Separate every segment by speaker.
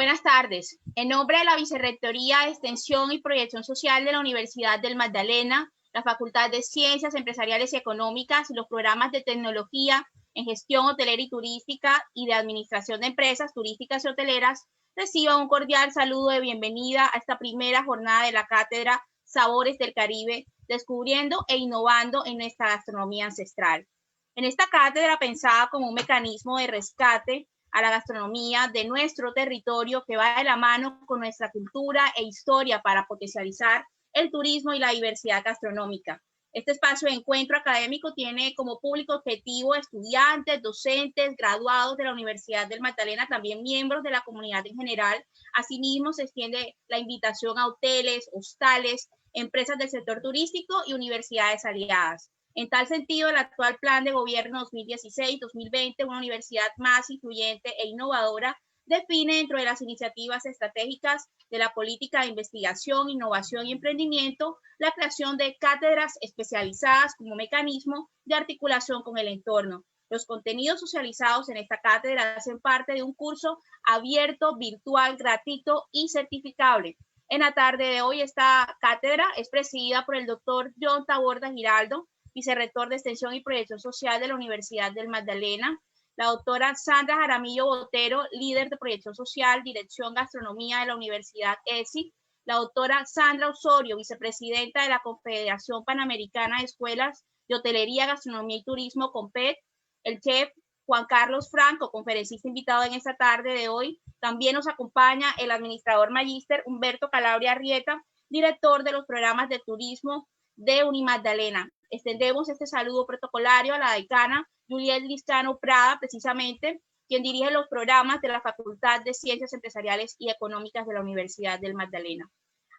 Speaker 1: Buenas tardes. En nombre de la Vicerrectoría de Extensión y Proyección Social de la Universidad del Magdalena, la Facultad de Ciencias Empresariales y Económicas y los programas de Tecnología en Gestión Hotelera y Turística y de Administración de Empresas Turísticas y Hoteleras, reciban un cordial saludo de bienvenida a esta primera jornada de la Cátedra Sabores del Caribe, descubriendo e innovando en nuestra gastronomía ancestral. En esta cátedra, pensada como un mecanismo de rescate a la gastronomía de nuestro territorio que va de la mano con nuestra cultura e historia para potencializar el turismo y la diversidad gastronómica. Este espacio de encuentro académico tiene como público objetivo estudiantes, docentes, graduados de la Universidad del Magdalena, también miembros de la comunidad en general. Asimismo, se extiende la invitación a hoteles, hostales, empresas del sector turístico y universidades aliadas. En tal sentido, el actual Plan de Gobierno 2016-2020, una universidad más incluyente e innovadora, define dentro de las iniciativas estratégicas de la política de investigación, innovación y emprendimiento la creación de cátedras especializadas como mecanismo de articulación con el entorno. Los contenidos socializados en esta cátedra hacen parte de un curso abierto, virtual, gratuito y certificable. En la tarde de hoy, esta cátedra es presidida por el doctor John Taborda Giraldo, vicerrector de Extensión y Proyección Social de la Universidad del Magdalena, la doctora Sandra Jaramillo Botero, líder de Proyección Social, Dirección Gastronomía de la Universidad ESI, la doctora Sandra Osorio, vicepresidenta de la Confederación Panamericana de Escuelas de Hotelería, Gastronomía y Turismo, CONPET, el chef Juan Carlos Franco, conferencista invitado en esta tarde de hoy. También nos acompaña el administrador magíster Humberto Calabria Arrieta, director de los programas de turismo de Unimagdalena. Extendemos este saludo protocolario a la decana Juliet Lizcano Prada, precisamente, quien dirige los programas de la Facultad de Ciencias Empresariales y Económicas de la Universidad del Magdalena.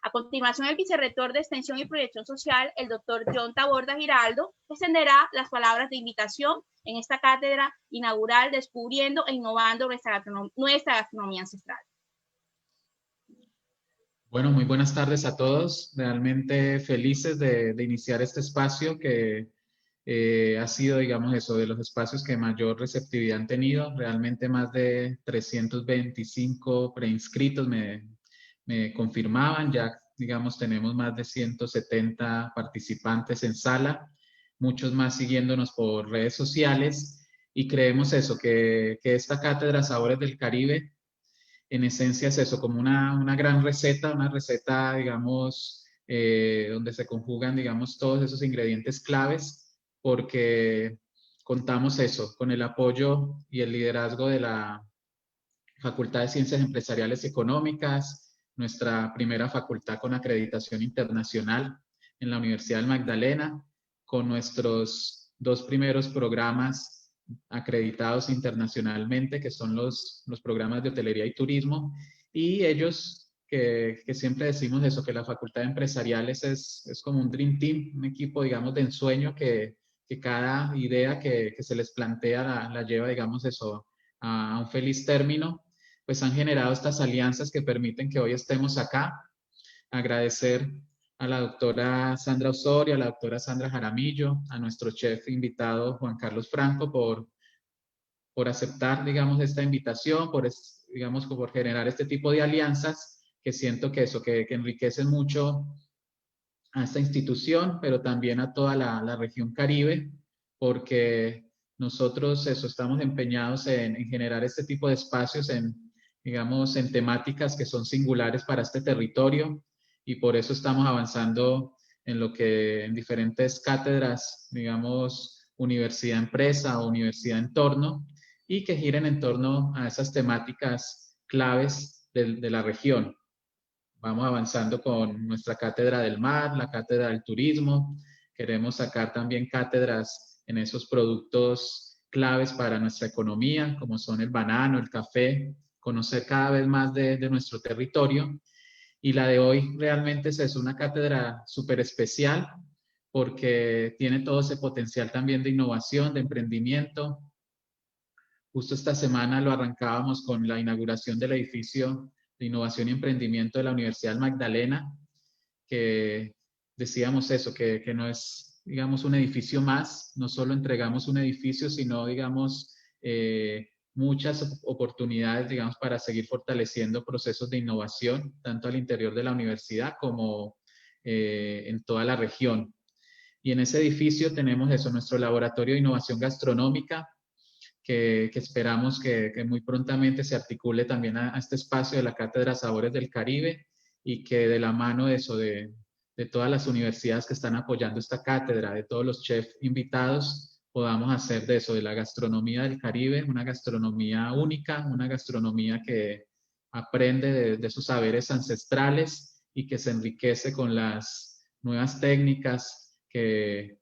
Speaker 1: A continuación, el vicerrector de Extensión y Proyección Social, el doctor John Taborda Giraldo, extenderá las palabras de invitación en esta cátedra inaugural, descubriendo e innovando nuestra gastronomía ancestral.
Speaker 2: Bueno, muy buenas tardes a todos. Realmente felices de iniciar este espacio que ha sido, digamos, eso, de los espacios que mayor receptividad han tenido. Realmente más de 325 preinscritos me confirmaban. Ya, digamos, tenemos más de 170 participantes en sala, muchos más siguiéndonos por redes sociales. Y creemos eso, que esta cátedra Sabores del Caribe, en esencia es eso, como una gran receta, una receta, digamos, donde se conjugan, digamos, todos esos ingredientes claves, porque contamos eso, con el apoyo y el liderazgo de la Facultad de Ciencias Empresariales y Económicas, nuestra primera facultad con acreditación internacional en la Universidad del Magdalena, con nuestros dos primeros programas acreditados internacionalmente, que son los programas de hotelería y turismo, y ellos que siempre decimos eso, que la Facultad de Empresariales es como un Dream Team, un equipo, digamos, de ensueño que cada idea que se les plantea la lleva, digamos, eso, a un feliz término. Pues han generado estas alianzas que permiten que hoy estemos acá. Agradecer a la doctora Sandra Osorio, a la doctora Sandra Jaramillo, a nuestro chef invitado Juan Carlos Franco por aceptar, digamos, esta invitación, digamos, por generar este tipo de alianzas que siento que eso, que enriquecen mucho a esta institución, pero también a toda la región Caribe, porque nosotros eso, estamos empeñados en generar este tipo de espacios, digamos, en temáticas que son singulares para este territorio, y por eso estamos avanzando en diferentes cátedras, digamos, universidad-empresa o universidad-entorno, y que giren en torno a esas temáticas claves de la región. Vamos avanzando con nuestra cátedra del mar, la cátedra del turismo. Queremos sacar también cátedras en esos productos claves para nuestra economía, como son el banano, el café, conocer cada vez más de nuestro territorio. Y la de hoy realmente es una cátedra súper especial porque tiene todo ese potencial también de innovación, de emprendimiento. Justo esta semana lo arrancábamos con la inauguración del edificio de innovación y emprendimiento de la Universidad Magdalena, que decíamos eso, que no es, digamos, un edificio más, no solo entregamos un edificio, sino, digamos, muchas oportunidades, digamos, para seguir fortaleciendo procesos de innovación, tanto al interior de la universidad como en toda la región. Y en ese edificio tenemos eso, nuestro laboratorio de innovación gastronómica, que esperamos que muy prontamente se articule también a este espacio de la Cátedra Sabores del Caribe y que de la mano de eso, de todas las universidades que están apoyando esta cátedra, de todos los chefs invitados, podamos hacer de eso, de la gastronomía del Caribe, una gastronomía única, una gastronomía que aprende de sus saberes ancestrales y que se enriquece con las nuevas técnicas que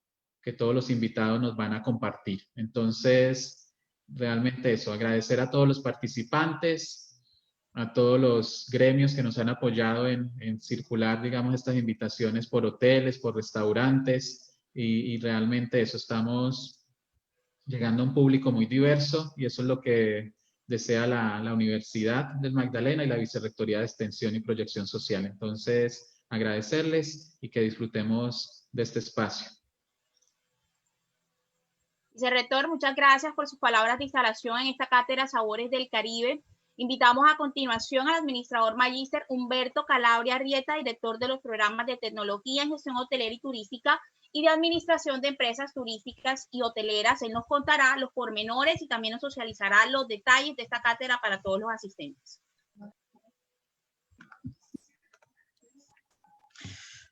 Speaker 2: todos los invitados nos van a compartir. Entonces, realmente eso, agradecer a todos los participantes, a todos los gremios que nos han apoyado en circular, digamos, estas invitaciones por hoteles, por restaurantes, y realmente eso, estamos llegando a un público muy diverso y eso es lo que desea la Universidad del Magdalena y la Vicerrectoría de Extensión y Proyección Social. Entonces, agradecerles y que disfrutemos de este espacio.
Speaker 1: Vicerrector, muchas gracias por sus palabras de instalación en esta cátedra Sabores del Caribe. Invitamos a continuación al administrador magíster Humberto Calabria Arrieta, director de los programas de Tecnología en Gestión Hotelera y Turística y de Administración de Empresas Turísticas y Hoteleras. Él nos contará los pormenores y también nos socializará los detalles de esta cátedra para todos los asistentes.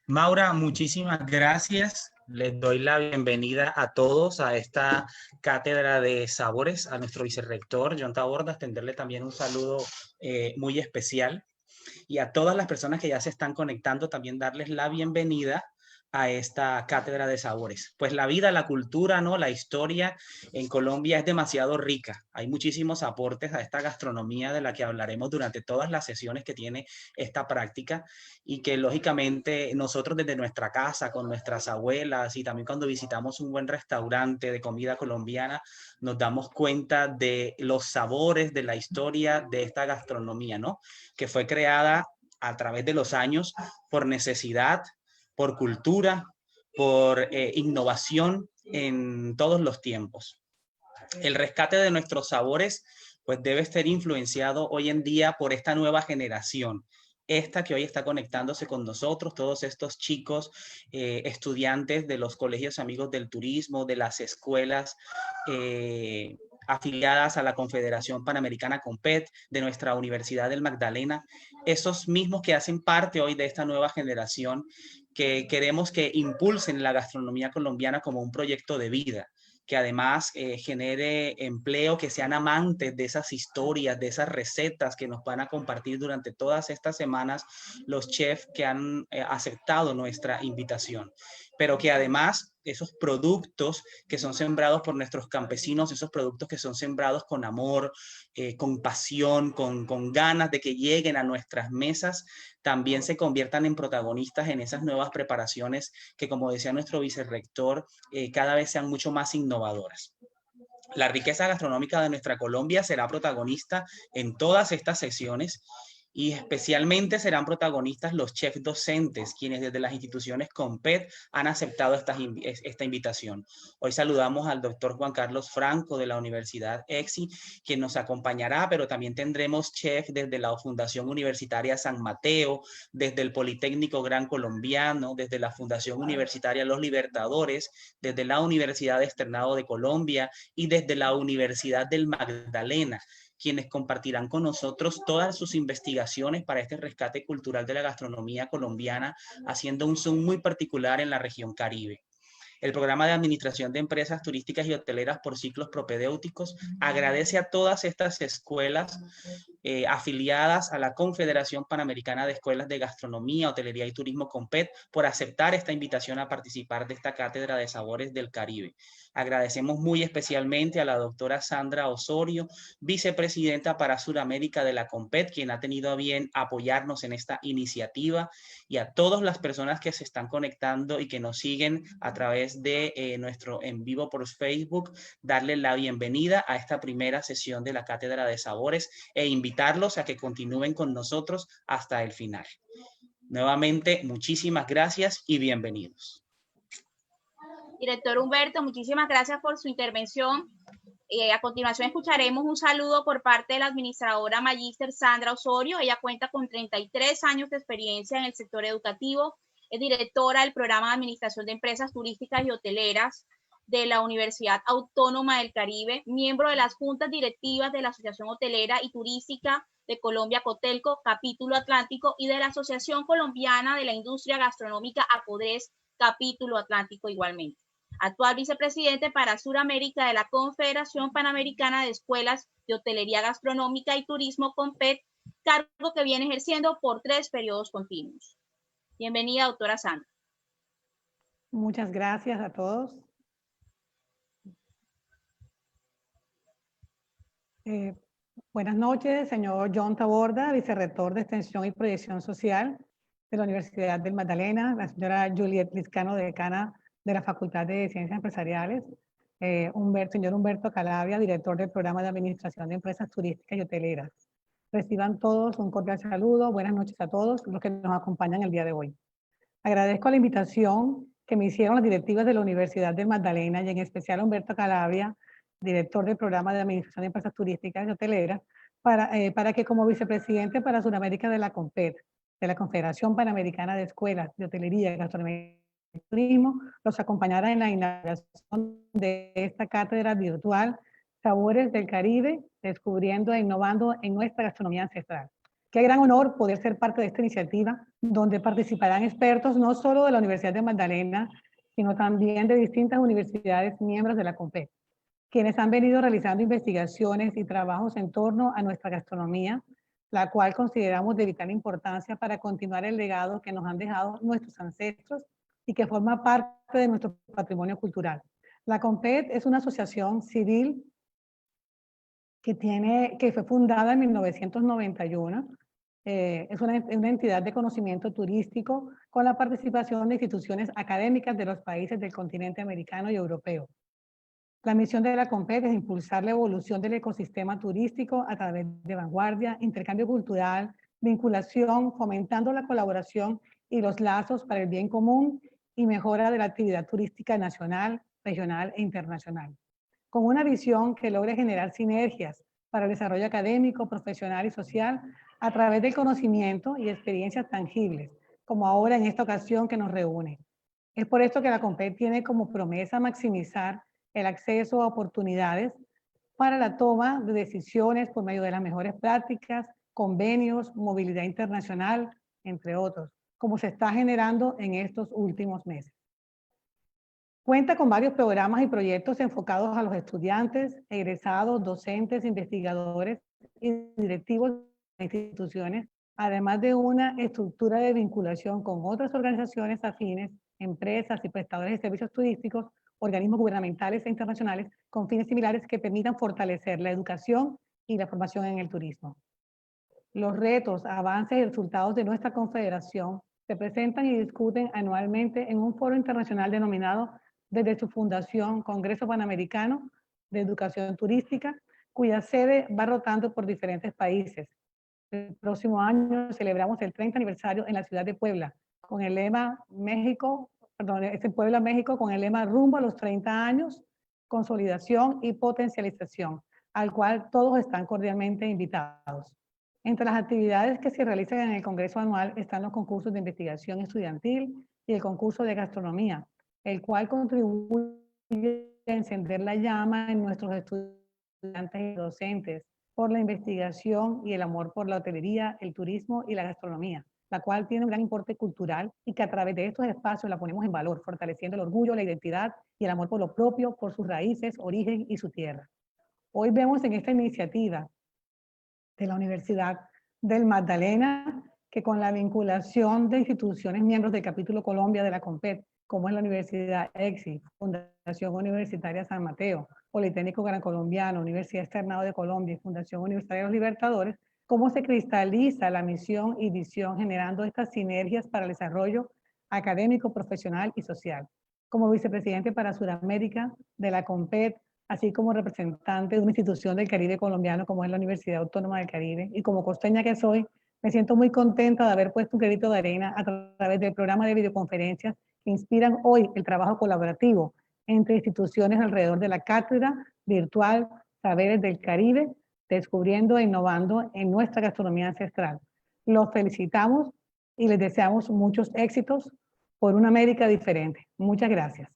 Speaker 3: Maura, muchísimas gracias. Les doy la bienvenida a todos a esta cátedra de sabores, a nuestro vicerrector, John Taborda, extenderle también un saludo muy especial. Y a todas las personas que ya se están conectando, también darles la bienvenida a esta cátedra de sabores. Pues la vida, la cultura, ¿no? La historia en Colombia es demasiado rica. Hay muchísimos aportes a esta gastronomía de la que hablaremos durante todas las sesiones que tiene esta práctica y que lógicamente nosotros desde nuestra casa, con nuestras abuelas y también cuando visitamos un buen restaurante de comida colombiana, nos damos cuenta de los sabores, de la historia de esta gastronomía, ¿no? Que fue creada a través de los años por necesidad, por cultura, por innovación en todos los tiempos. El rescate de nuestros sabores pues debe estar influenciado hoy en día por esta nueva generación, esta que hoy está conectándose con nosotros, todos estos chicos, estudiantes de los colegios amigos del turismo, de las escuelas afiliadas a la Confederación Panamericana COMPET, de nuestra Universidad del Magdalena, esos mismos que hacen parte hoy de esta nueva generación que queremos que impulsen la gastronomía colombiana como un proyecto de vida, que además genere empleo, que sean amantes de esas historias, de esas recetas que nos van a compartir durante todas estas semanas los chefs que han aceptado nuestra invitación. Pero que además esos productos que son sembrados por nuestros campesinos, esos productos que son sembrados con amor, con pasión, con ganas de que lleguen a nuestras mesas, también se conviertan en protagonistas en esas nuevas preparaciones que, como decía nuestro vicerrector, cada vez sean mucho más innovadoras. La riqueza gastronómica de nuestra Colombia será protagonista en todas estas sesiones y especialmente serán protagonistas los chefs docentes, quienes desde las instituciones COMPET han aceptado esta invitación. Hoy saludamos al doctor Juan Carlos Franco de la Universidad EXI, quien nos acompañará, pero también tendremos chefs desde la Fundación Universitaria San Mateo, desde el Politécnico Gran Colombiano, desde la Fundación Universitaria Los Libertadores, desde la Universidad Externado de Colombia y desde la Universidad del Magdalena, quienes compartirán con nosotros todas sus investigaciones para este rescate cultural de la gastronomía colombiana, haciendo un zoom muy particular en la región Caribe. El programa de administración de empresas turísticas y hoteleras por ciclos propedéuticos agradece a todas estas escuelas afiliadas a la Confederación Panamericana de Escuelas de Gastronomía, Hotelería y Turismo COMPET por aceptar esta invitación a participar de esta cátedra de sabores del Caribe. Agradecemos muy especialmente a la doctora Sandra Osorio, vicepresidenta para Sudamérica de la COMPET, quien ha tenido a bien apoyarnos en esta iniciativa, y a todas las personas que se están conectando y que nos siguen a través de nuestro en vivo por Facebook, darle la bienvenida a esta primera sesión de la Cátedra de Sabores e invitarlos a que continúen con nosotros hasta el final. Nuevamente, muchísimas gracias y bienvenidos.
Speaker 1: Director Humberto, muchísimas gracias por su intervención. A continuación escucharemos un saludo por parte de la administradora magíster Sandra Osorio. Ella cuenta con 33 años de experiencia en el sector educativo, es directora del programa de administración de empresas turísticas y hoteleras de la Universidad Autónoma del Caribe, miembro de las juntas directivas de la Asociación Hotelera y Turística de Colombia, Cotelco, capítulo Atlántico, y de la Asociación Colombiana de la Industria Gastronómica, ACODES, capítulo Atlántico igualmente. Actual vicepresidente para Suramérica de la Confederación Panamericana de Escuelas de Hotelería Gastronómica y Turismo, CONPET, cargo que viene ejerciendo por 3 periodos continuos. Bienvenida, doctora Sandra.
Speaker 4: Muchas gracias a todos. Buenas noches, señor John Taborda, vicerrector de Extensión y Proyección Social de la Universidad del Magdalena, la señora Juliet Liscano, decana de la Facultad de Ciencias Empresariales, señor Humberto Calabria, director del Programa de Administración de Empresas Turísticas y Hoteleras. Reciban todos un cordial saludo. Buenas noches a todos los que nos acompañan el día de hoy. Agradezco la invitación que me hicieron las directivas de la Universidad del Magdalena y en especial a Humberto Calabria, director del Programa de Administración de Empresas Turísticas y Hoteleras, para que como vicepresidente para Sudamérica de la CONPET, de la Confederación Panamericana de Escuelas de Hotelería, Gastronomía y Turismo, los acompañara en la inauguración de esta cátedra virtual Sabores del Caribe, descubriendo e innovando en nuestra gastronomía ancestral. Qué gran honor poder ser parte de esta iniciativa, donde participarán expertos no solo de la Universidad de Magdalena, sino también de distintas universidades miembros de la CONPET, quienes han venido realizando investigaciones y trabajos en torno a nuestra gastronomía, la cual consideramos de vital importancia para continuar el legado que nos han dejado nuestros ancestros y que forma parte de nuestro patrimonio cultural. La CONPET es una asociación civil que fue fundada en 1991. Es una entidad de conocimiento turístico con la participación de instituciones académicas de los países del continente americano y europeo. La misión de la CONPET es impulsar la evolución del ecosistema turístico a través de vanguardia, intercambio cultural, vinculación, fomentando la colaboración y los lazos para el bien común y mejora de la actividad turística nacional, regional e internacional, con una visión que logre generar sinergias para el desarrollo académico, profesional y social a través del conocimiento y experiencias tangibles, como ahora en esta ocasión que nos reúne. Es por esto que la CONPET tiene como promesa maximizar el acceso a oportunidades para la toma de decisiones por medio de las mejores prácticas, convenios, movilidad internacional, entre otros, como se está generando en estos últimos meses. Cuenta con varios programas y proyectos enfocados a los estudiantes, egresados, docentes, investigadores y directivos de instituciones, además de una estructura de vinculación con otras organizaciones afines, empresas y prestadores de servicios turísticos, organismos gubernamentales e internacionales con fines similares que permitan fortalecer la educación y la formación en el turismo. Los retos, avances y resultados de nuestra confederación se presentan y discuten anualmente en un foro internacional denominado desde su fundación Congreso Panamericano de Educación Turística, cuya sede va rotando por diferentes países. El próximo año celebramos el 30 aniversario en la ciudad de Puebla, con el lema Puebla, México, con el lema Rumbo a los 30 años, consolidación y potencialización, al cual todos están cordialmente invitados. Entre las actividades que se realizan en el Congreso anual están los concursos de investigación estudiantil y el concurso de gastronomía, el cual contribuye a encender la llama en nuestros estudiantes y docentes por la investigación y el amor por la hotelería, el turismo y la gastronomía, la cual tiene un gran importe cultural y que a través de estos espacios la ponemos en valor, fortaleciendo el orgullo, la identidad y el amor por lo propio, por sus raíces, origen y su tierra. Hoy vemos en esta iniciativa de la Universidad del Magdalena que con la vinculación de instituciones miembros del capítulo Colombia de la CONPET, como es la Universidad EXI, Fundación Universitaria San Mateo, Politécnico Gran Colombiano, Universidad Externado de Colombia y Fundación Universitaria de los Libertadores, cómo se cristaliza la misión y visión generando estas sinergias para el desarrollo académico, profesional y social. Como vicepresidente para Sudamérica de la CONPET, así como representante de una institución del Caribe colombiano como es la Universidad Autónoma del Caribe, y como costeña que soy, me siento muy contenta de haber puesto un granito de arena a través del programa de videoconferencias que inspiran hoy el trabajo colaborativo entre instituciones alrededor de la cátedra virtual Saberes del Caribe, descubriendo e innovando en nuestra gastronomía ancestral. Los felicitamos y les deseamos muchos éxitos por una América diferente. Muchas gracias.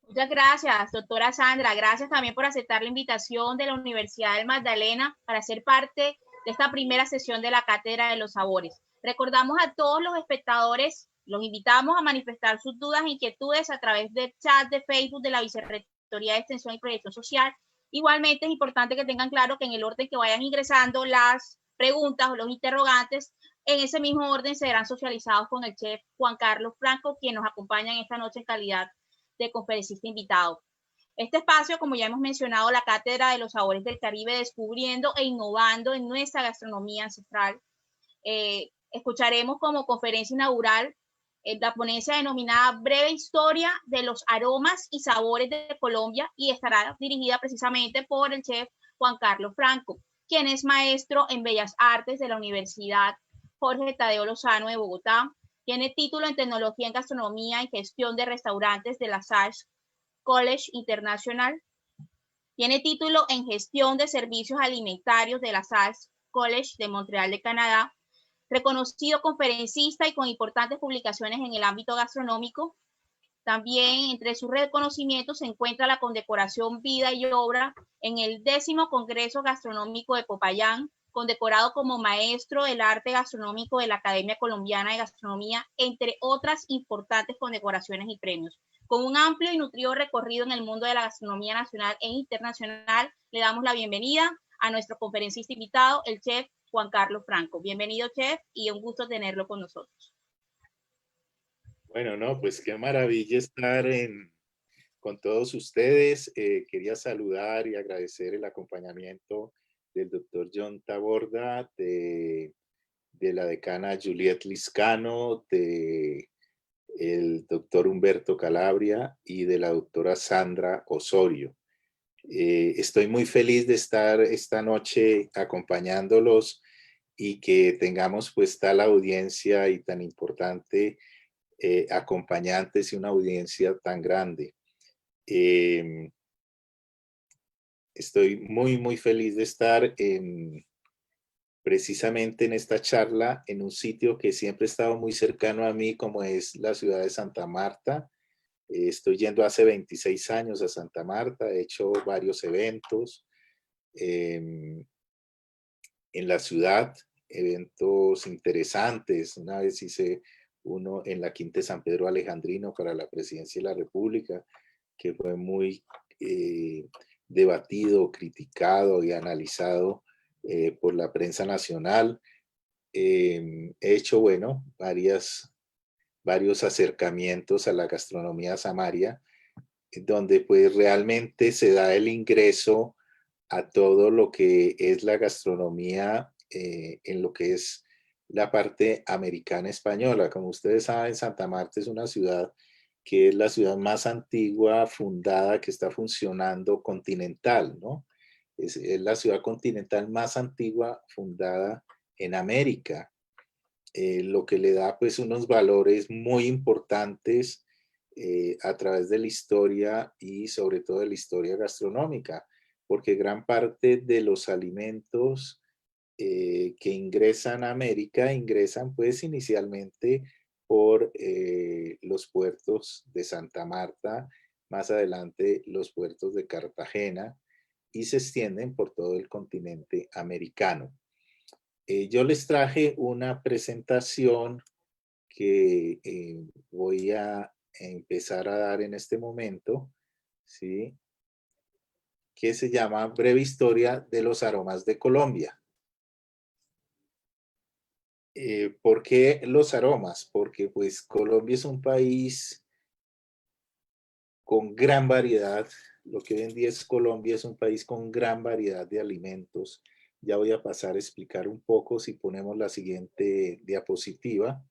Speaker 1: Muchas gracias, doctora Sandra. Gracias también por aceptar la invitación de la Universidad del Magdalena para ser parte de esta primera sesión de la Cátedra de los Sabores. Recordamos a todos los espectadores, los invitamos a manifestar sus dudas e inquietudes a través del chat de Facebook de la Vicerrectoría de Extensión y Proyección Social. Igualmente es importante que tengan claro que en el orden que vayan ingresando las preguntas o los interrogantes, en ese mismo orden serán socializados con el chef Juan Carlos Franco, quien nos acompaña en esta noche en calidad de conferencista invitado. Este espacio, como ya hemos mencionado, la Cátedra de los Sabores del Caribe, descubriendo e innovando en nuestra gastronomía ancestral. Escucharemos como conferencia inaugural la ponencia denominada Breve Historia de los Aromas y Sabores de Colombia, y estará dirigida precisamente por el chef Juan Carlos Franco, quien es maestro en Bellas Artes de la Universidad Jorge Tadeo Lozano de Bogotá. Tiene título en Tecnología en Gastronomía y Gestión de Restaurantes de la Salles College International. Tiene título en Gestión de Servicios Alimentarios de la Salles College de Montreal de Canadá. Reconocido conferencista y con importantes publicaciones en el ámbito gastronómico. También entre sus reconocimientos se encuentra la condecoración Vida y Obra en el 10º Congreso Gastronómico de Popayán, condecorado como Maestro del Arte Gastronómico de la Academia Colombiana de Gastronomía, entre otras importantes condecoraciones y premios. Con un amplio y nutrido recorrido en el mundo de la gastronomía nacional e internacional, le damos la bienvenida a nuestro conferencista invitado, el chef Juan Carlos Franco. Bienvenido, chef, y un gusto tenerlo con nosotros.
Speaker 5: Bueno, no, pues qué maravilla estar con todos ustedes. Quería saludar y agradecer el acompañamiento del doctor John Taborda, de la decana Juliet Liscano, de el doctor Humberto Calabria y de la doctora Sandra Osorio. Estoy muy feliz de estar esta noche acompañándolos y que tengamos pues tal audiencia y tan importante acompañantes y una audiencia tan grande. Estoy muy feliz de estar precisamente en esta charla en un sitio que siempre ha estado muy cercano a mí, como es la ciudad de Santa Marta. Estoy yendo hace 26 años a Santa Marta, he hecho varios eventos en la ciudad, eventos interesantes. Una vez hice uno en la Quinta de San Pedro Alejandrino para la Presidencia de la República, que fue muy debatido, criticado y analizado por la prensa nacional. He hecho, bueno, varios acercamientos a la gastronomía samaria, donde pues realmente se da el ingreso a todo lo que es la gastronomía en lo que es la parte americana española. Como ustedes saben, Santa Marta es una ciudad que es la ciudad más antigua fundada que está funcionando continental, ¿no? Es la ciudad continental más antigua fundada en América, lo que le da pues unos valores muy importantes a través de la historia y sobre todo de la historia gastronómica, porque gran parte de los alimentos que ingresan a América ingresan pues inicialmente por los puertos de Santa Marta, más adelante los puertos de Cartagena, y se extienden por todo el continente americano. Yo les traje una presentación que voy a empezar a dar en este momento, ¿sí? Que se llama Breve Historia de los Aromas de Colombia. ¿Por qué los aromas? Porque pues Colombia es un país con gran variedad. Lo que hoy en día es Colombia es un país con gran variedad de alimentos. Ya voy a pasar a explicar un poco si ponemos la siguiente diapositiva.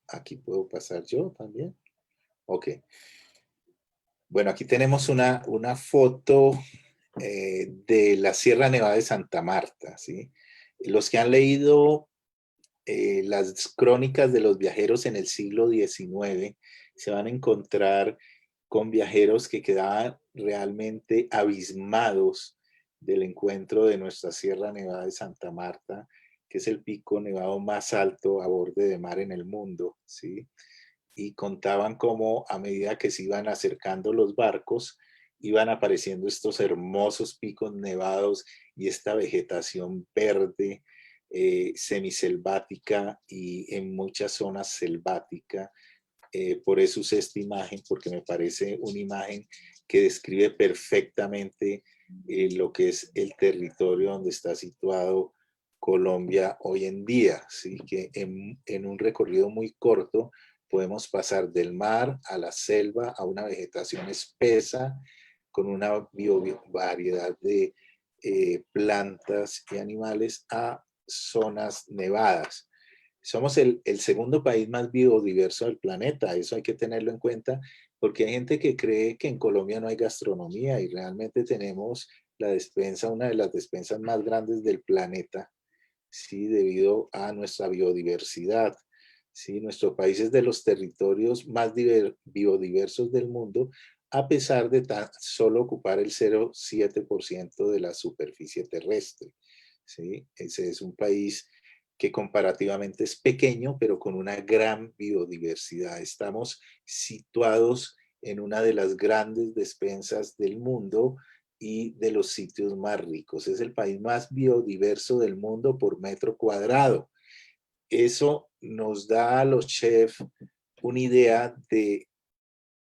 Speaker 5: Aquí puedo pasar yo también. Ok. Bueno, aquí tenemos una foto de la Sierra Nevada de Santa Marta, ¿sí? Los que han leído las crónicas de los viajeros en el siglo XIX, se van a encontrar con viajeros que quedaban realmente abismados del encuentro de nuestra Sierra Nevada de Santa Marta, que es el pico nevado más alto a borde de mar en el mundo, ¿sí? Y contaban cómo a medida que se iban acercando los barcos, iban apareciendo estos hermosos picos nevados y esta vegetación verde, semiselvática y en muchas zonas selvática. Por eso usé esta imagen, porque me parece una imagen que describe perfectamente lo que es el territorio donde está situado Colombia hoy en día. ¿Sí? Que en un recorrido muy corto podemos pasar del mar a la selva, a una vegetación espesa, con una variedad de plantas y animales, a zonas nevadas. Somos el segundo país más biodiverso del planeta, eso hay que tenerlo en cuenta, porque hay gente que cree que en Colombia no hay gastronomía y realmente tenemos la despensa, una de las despensas más grandes del planeta, ¿sí? Debido a nuestra biodiversidad. ¿Sí? Nuestro país es de los territorios más biodiversos del mundo, a pesar de tan solo ocupar el 0,7% de la superficie terrestre. ¿Sí? Ese es un país que comparativamente es pequeño, pero con una gran biodiversidad. Estamos situados en una de las grandes despensas del mundo y de los sitios más ricos. Es el país más biodiverso del mundo por metro cuadrado. Eso nos da a los chefs una idea de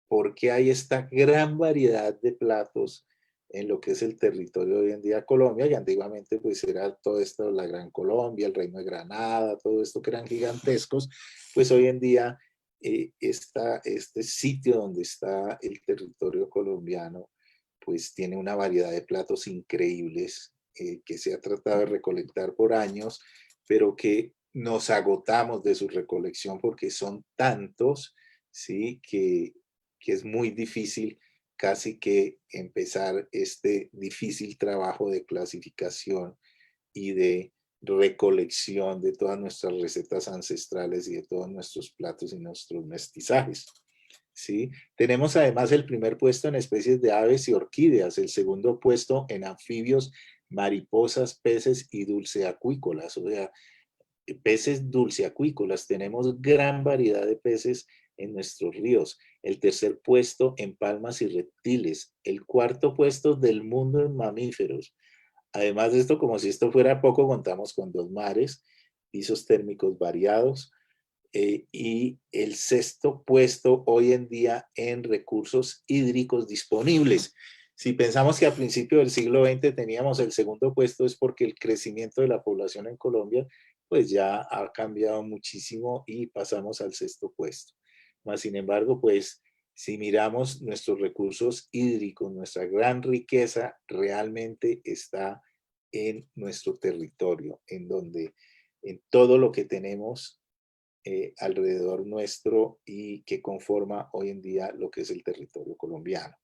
Speaker 5: por qué hay esta gran variedad de platos en lo que es el territorio de hoy en día Colombia, y antiguamente pues era todo esto, la Gran Colombia, el Reino de Granada, todo esto que eran gigantescos, pues hoy en día este sitio donde está el territorio colombiano pues tiene una variedad de platos increíbles que se ha tratado de recolectar por años, pero que nos agotamos de su recolección porque son tantos, ¿sí? Que es muy difícil casi que empezar este difícil trabajo de clasificación y de recolección de todas nuestras recetas ancestrales y de todos nuestros platos y nuestros mestizajes. ¿Sí? Tenemos además el primer puesto en especies de aves y orquídeas, el segundo puesto en anfibios, mariposas, peces y dulceacuícolas, o sea, peces dulceacuícolas. Tenemos gran variedad de peces en nuestros ríos. El tercer puesto en palmas y reptiles. El cuarto puesto del mundo en mamíferos. Además de esto, como si esto fuera poco, contamos con 2 mares, pisos térmicos variados, y el sexto puesto hoy en día en recursos hídricos disponibles. Si pensamos que a principios del siglo XX teníamos el segundo puesto, es porque el crecimiento de la población en Colombia pues ya ha cambiado muchísimo y pasamos al sexto puesto. Mas, sin embargo, pues si miramos nuestros recursos hídricos, nuestra gran riqueza realmente está en nuestro territorio, en donde en todo lo que tenemos alrededor nuestro y que conforma hoy en día lo que es el territorio colombiano.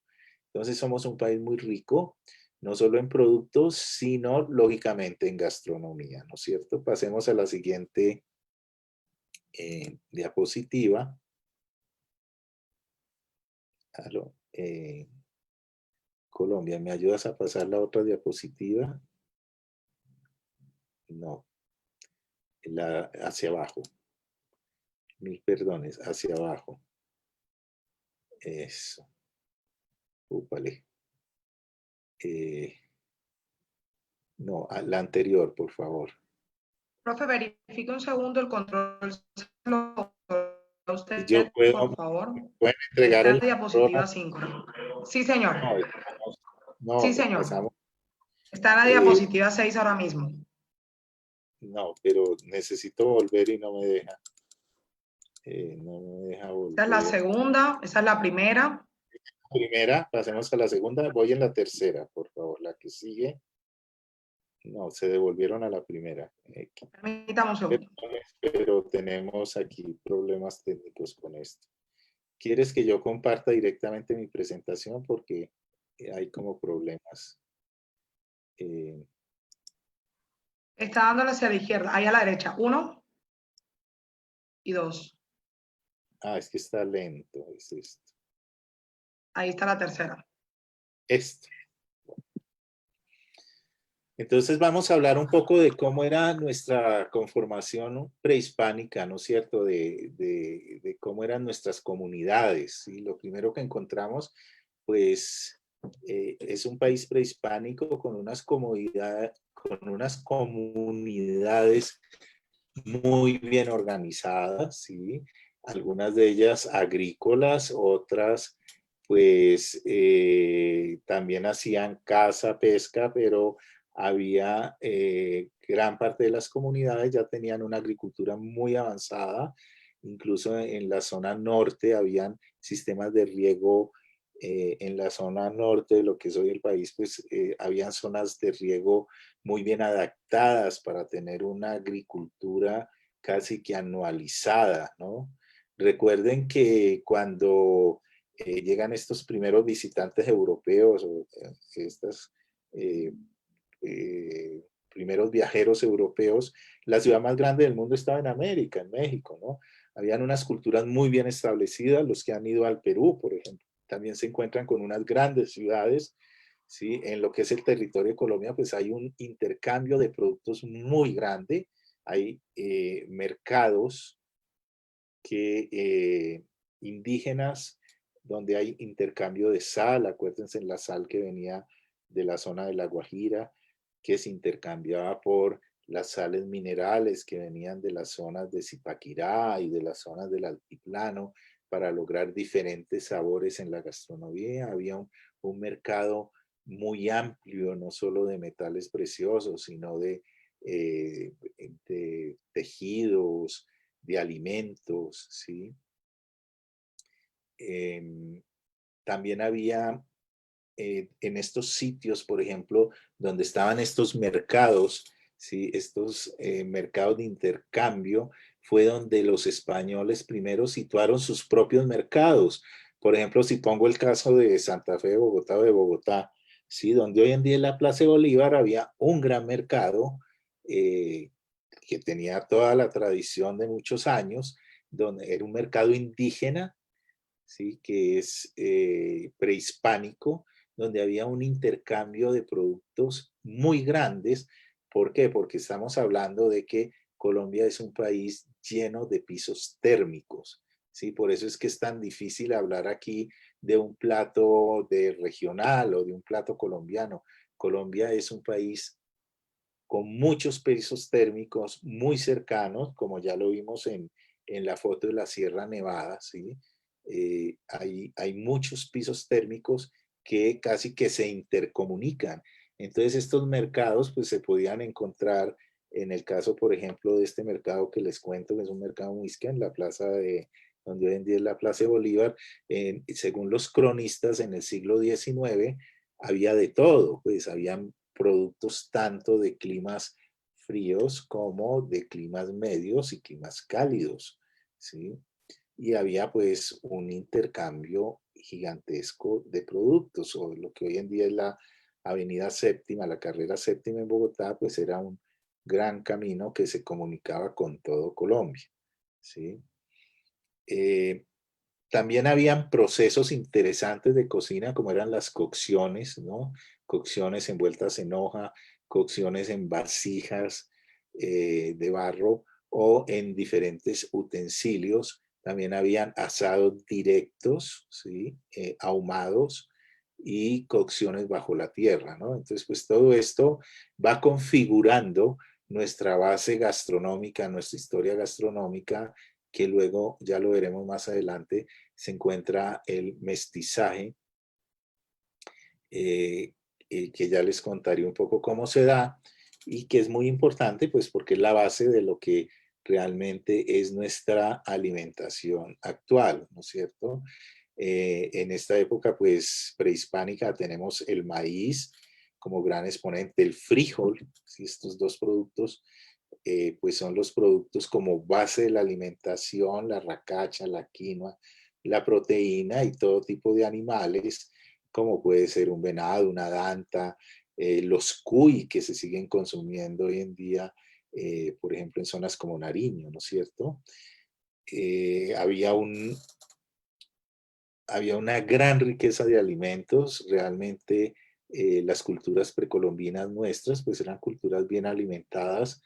Speaker 5: Entonces somos un país muy rico, no solo en productos, sino lógicamente en gastronomía, ¿no es cierto? Pasemos a la siguiente diapositiva. Aló, Colombia, ¿me ayudas a pasar la otra diapositiva? No, hacia abajo. Mil perdones, hacia abajo. Eso. Úpale. No, la anterior, por favor.
Speaker 6: Profe, verifique un segundo el control. Usted,
Speaker 5: Yo puedo,
Speaker 6: por favor.
Speaker 5: ¿pueden entregar
Speaker 6: Está
Speaker 5: el
Speaker 6: diapositiva 5. Sí, señor.
Speaker 5: No,
Speaker 6: Sí, señor.
Speaker 5: pasamos.
Speaker 6: Está en la diapositiva 6 ahora mismo.
Speaker 5: No, pero necesito volver y no me deja. No me deja volver.
Speaker 6: Esta es la segunda, esa es la primera.
Speaker 5: Primera, pasemos a la segunda. Voy en la tercera, por favor. La que sigue. No, se devolvieron a la primera.
Speaker 6: Permítame un segundo.
Speaker 5: Pero tenemos aquí problemas técnicos con esto. ¿Quieres que yo comparta directamente mi presentación? Porque hay como problemas.
Speaker 6: Está dándole hacia la izquierda, ahí a la derecha. 1. y 2.
Speaker 5: Ah, es que está lento. Es esto.
Speaker 6: Ahí está la tercera.
Speaker 5: Esto. Entonces vamos a hablar un poco de cómo era nuestra conformación prehispánica, ¿no es cierto? De cómo eran nuestras comunidades. ¿Sí? Lo primero que encontramos, pues, es un país prehispánico con unas comunidades muy bien organizadas, ¿sí? Algunas de ellas agrícolas, otras pues también hacían caza, pesca, pero había gran parte de las comunidades ya tenían una agricultura muy avanzada, incluso en la zona norte habían sistemas de riego, en la zona norte de lo que es hoy el país, pues habían zonas de riego muy bien adaptadas para tener una agricultura casi que anualizada, ¿no? Recuerden que cuando llegan estos primeros visitantes europeos o estos primeros viajeros europeos, la ciudad más grande del mundo estaba en América, en México, ¿no? Habían unas culturas muy bien establecidas. Los que han ido al Perú, por ejemplo, también se encuentran con unas grandes ciudades. ¿Sí? En lo que es el territorio de Colombia, pues hay un intercambio de productos muy grande. Hay mercados indígenas donde hay intercambio de sal. Acuérdense en la sal que venía de la zona de La Guajira, que se intercambiaba por las sales minerales que venían de las zonas de Zipaquirá y de las zonas del altiplano para lograr diferentes sabores en la gastronomía. Había un mercado muy amplio, no solo de metales preciosos, sino de tejidos, de alimentos, ¿sí? También había en estos sitios, por ejemplo, donde estaban estos mercados, ¿sí? Estos mercados de intercambio, fue donde los españoles primero situaron sus propios mercados. Por ejemplo, si pongo el caso de Santa Fe de Bogotá o de Bogotá, ¿sí? Donde hoy en día en la Plaza de Bolívar había un gran mercado que tenía toda la tradición de muchos años, donde era un mercado indígena, ¿sí? Que es prehispánico, donde había un intercambio de productos muy grandes. ¿Por qué? Porque estamos hablando de que Colombia es un país lleno de pisos térmicos, ¿sí? Por eso es que es tan difícil hablar aquí de un plato de regional o de un plato colombiano. Colombia es un país con muchos pisos térmicos muy cercanos, como ya lo vimos en la foto de la Sierra Nevada, ¿sí? Hay muchos pisos térmicos que casi que se intercomunican. Entonces estos mercados pues se podían encontrar en el caso, por ejemplo, de este mercado que les cuento, que es un mercado muisca en la plaza de, donde hoy en día es la Plaza de Bolívar. Según los cronistas, en el siglo XIX había de todo, pues habían productos tanto de climas fríos como de climas medios y climas cálidos, ¿sí? Y había pues un intercambio gigantesco de productos, o lo que hoy en día es la Avenida Séptima, la carrera Séptima en Bogotá, pues era un gran camino que se comunicaba con todo Colombia, ¿sí? También habían procesos interesantes de cocina, como eran las cocciones, ¿no? Cocciones envueltas en hoja, cocciones en vasijas de barro o en diferentes utensilios. También habían asados directos, ¿sí? Ahumados y cocciones bajo la tierra, ¿no? Entonces, pues todo esto va configurando nuestra base gastronómica, nuestra historia gastronómica, que luego, ya lo veremos más adelante, se encuentra el mestizaje, que ya les contaré un poco cómo se da y que es muy importante, pues porque es la base de lo que realmente es nuestra alimentación actual, ¿no es cierto? En esta época, pues, prehispánica, tenemos el maíz como gran exponente, el frijol, ¿sí? Estos dos productos, pues son los productos como base de la alimentación, la racacha, la quinoa, la proteína y todo tipo de animales, como puede ser un venado, una danta, los cuy que se siguen consumiendo hoy en día, por ejemplo, en zonas como Nariño, ¿no es cierto? había una gran riqueza de alimentos. Realmente las culturas precolombinas nuestras pues eran culturas bien alimentadas,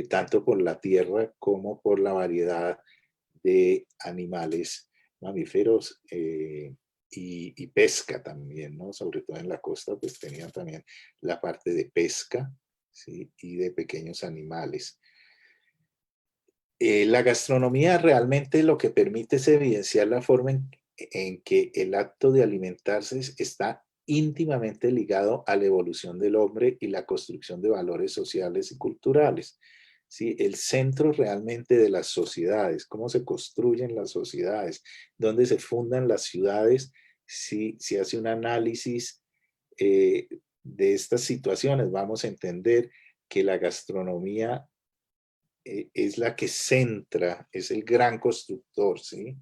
Speaker 5: tanto por la tierra como por la variedad de animales mamíferos y pesca también, ¿no? Sobre todo en la costa pues tenían también la parte de pesca, ¿sí? Y de pequeños animales. La gastronomía realmente lo que permite es evidenciar la forma en que el acto de alimentarse está íntimamente ligado a la evolución del hombre y la construcción de valores sociales y culturales. ¿Sí? El centro realmente de las sociedades, cómo se construyen las sociedades, dónde se fundan las ciudades, si hace un análisis de estas situaciones, vamos a entender que la gastronomía es la que centra, es el gran constructor, ¿sí?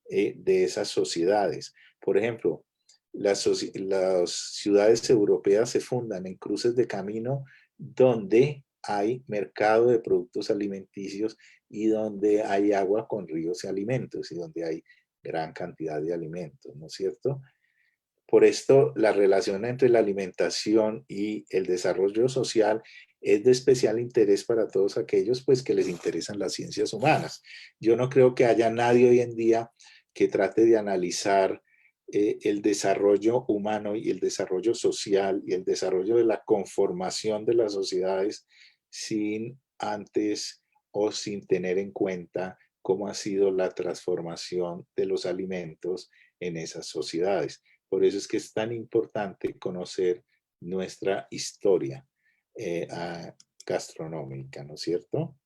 Speaker 5: De esas sociedades. Por ejemplo, las ciudades europeas se fundan en cruces de camino donde hay mercado de productos alimenticios y donde hay agua con ríos y alimentos y donde hay gran cantidad de alimentos, ¿no es cierto? Por esto, la relación entre la alimentación y el desarrollo social es de especial interés para todos aquellos pues, que les interesan las ciencias humanas. Yo no creo que haya nadie hoy en día que trate de analizar el desarrollo humano y el desarrollo social y el desarrollo de la conformación de las sociedades sin antes o sin tener en cuenta cómo ha sido la transformación de los alimentos en esas sociedades. Por eso es que es tan importante conocer nuestra historia gastronómica, ¿no es cierto?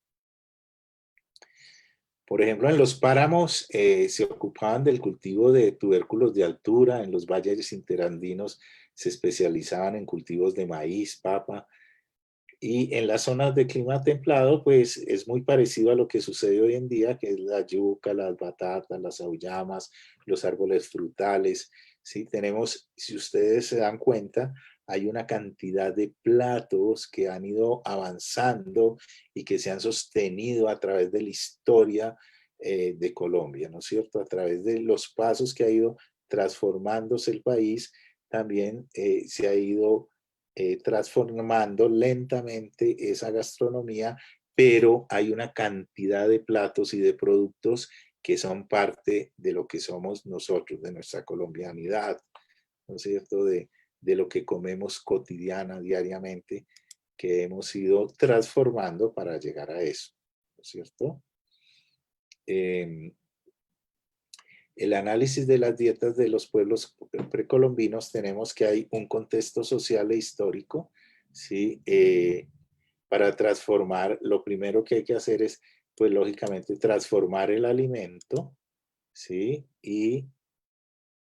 Speaker 5: Por ejemplo, en los páramos se ocupaban del cultivo de tubérculos de altura, en los valles interandinos se especializaban en cultivos de maíz, papa, y en las zonas de clima templado, pues es muy parecido a lo que sucede hoy en día, que es la yuca, las batatas, las auyamas, los árboles frutales. ¿Sí? Tenemos, si ustedes se dan cuenta, hay una cantidad de platos que han ido avanzando y que se han sostenido a través de la historia de Colombia, ¿no es cierto? A través de los pasos que ha ido transformándose el país, también se ha ido transformando lentamente esa gastronomía, pero hay una cantidad de platos y de productos que son parte de lo que somos nosotros, de nuestra colombianidad, ¿no es cierto? De lo que comemos cotidiana, diariamente, que hemos ido transformando para llegar a eso, ¿no es cierto? El análisis de las dietas de los pueblos precolombinos, tenemos que hay un contexto social e histórico, ¿sí? Para transformar, lo primero que hay que hacer es, pues lógicamente, transformar el alimento, ¿sí? Y,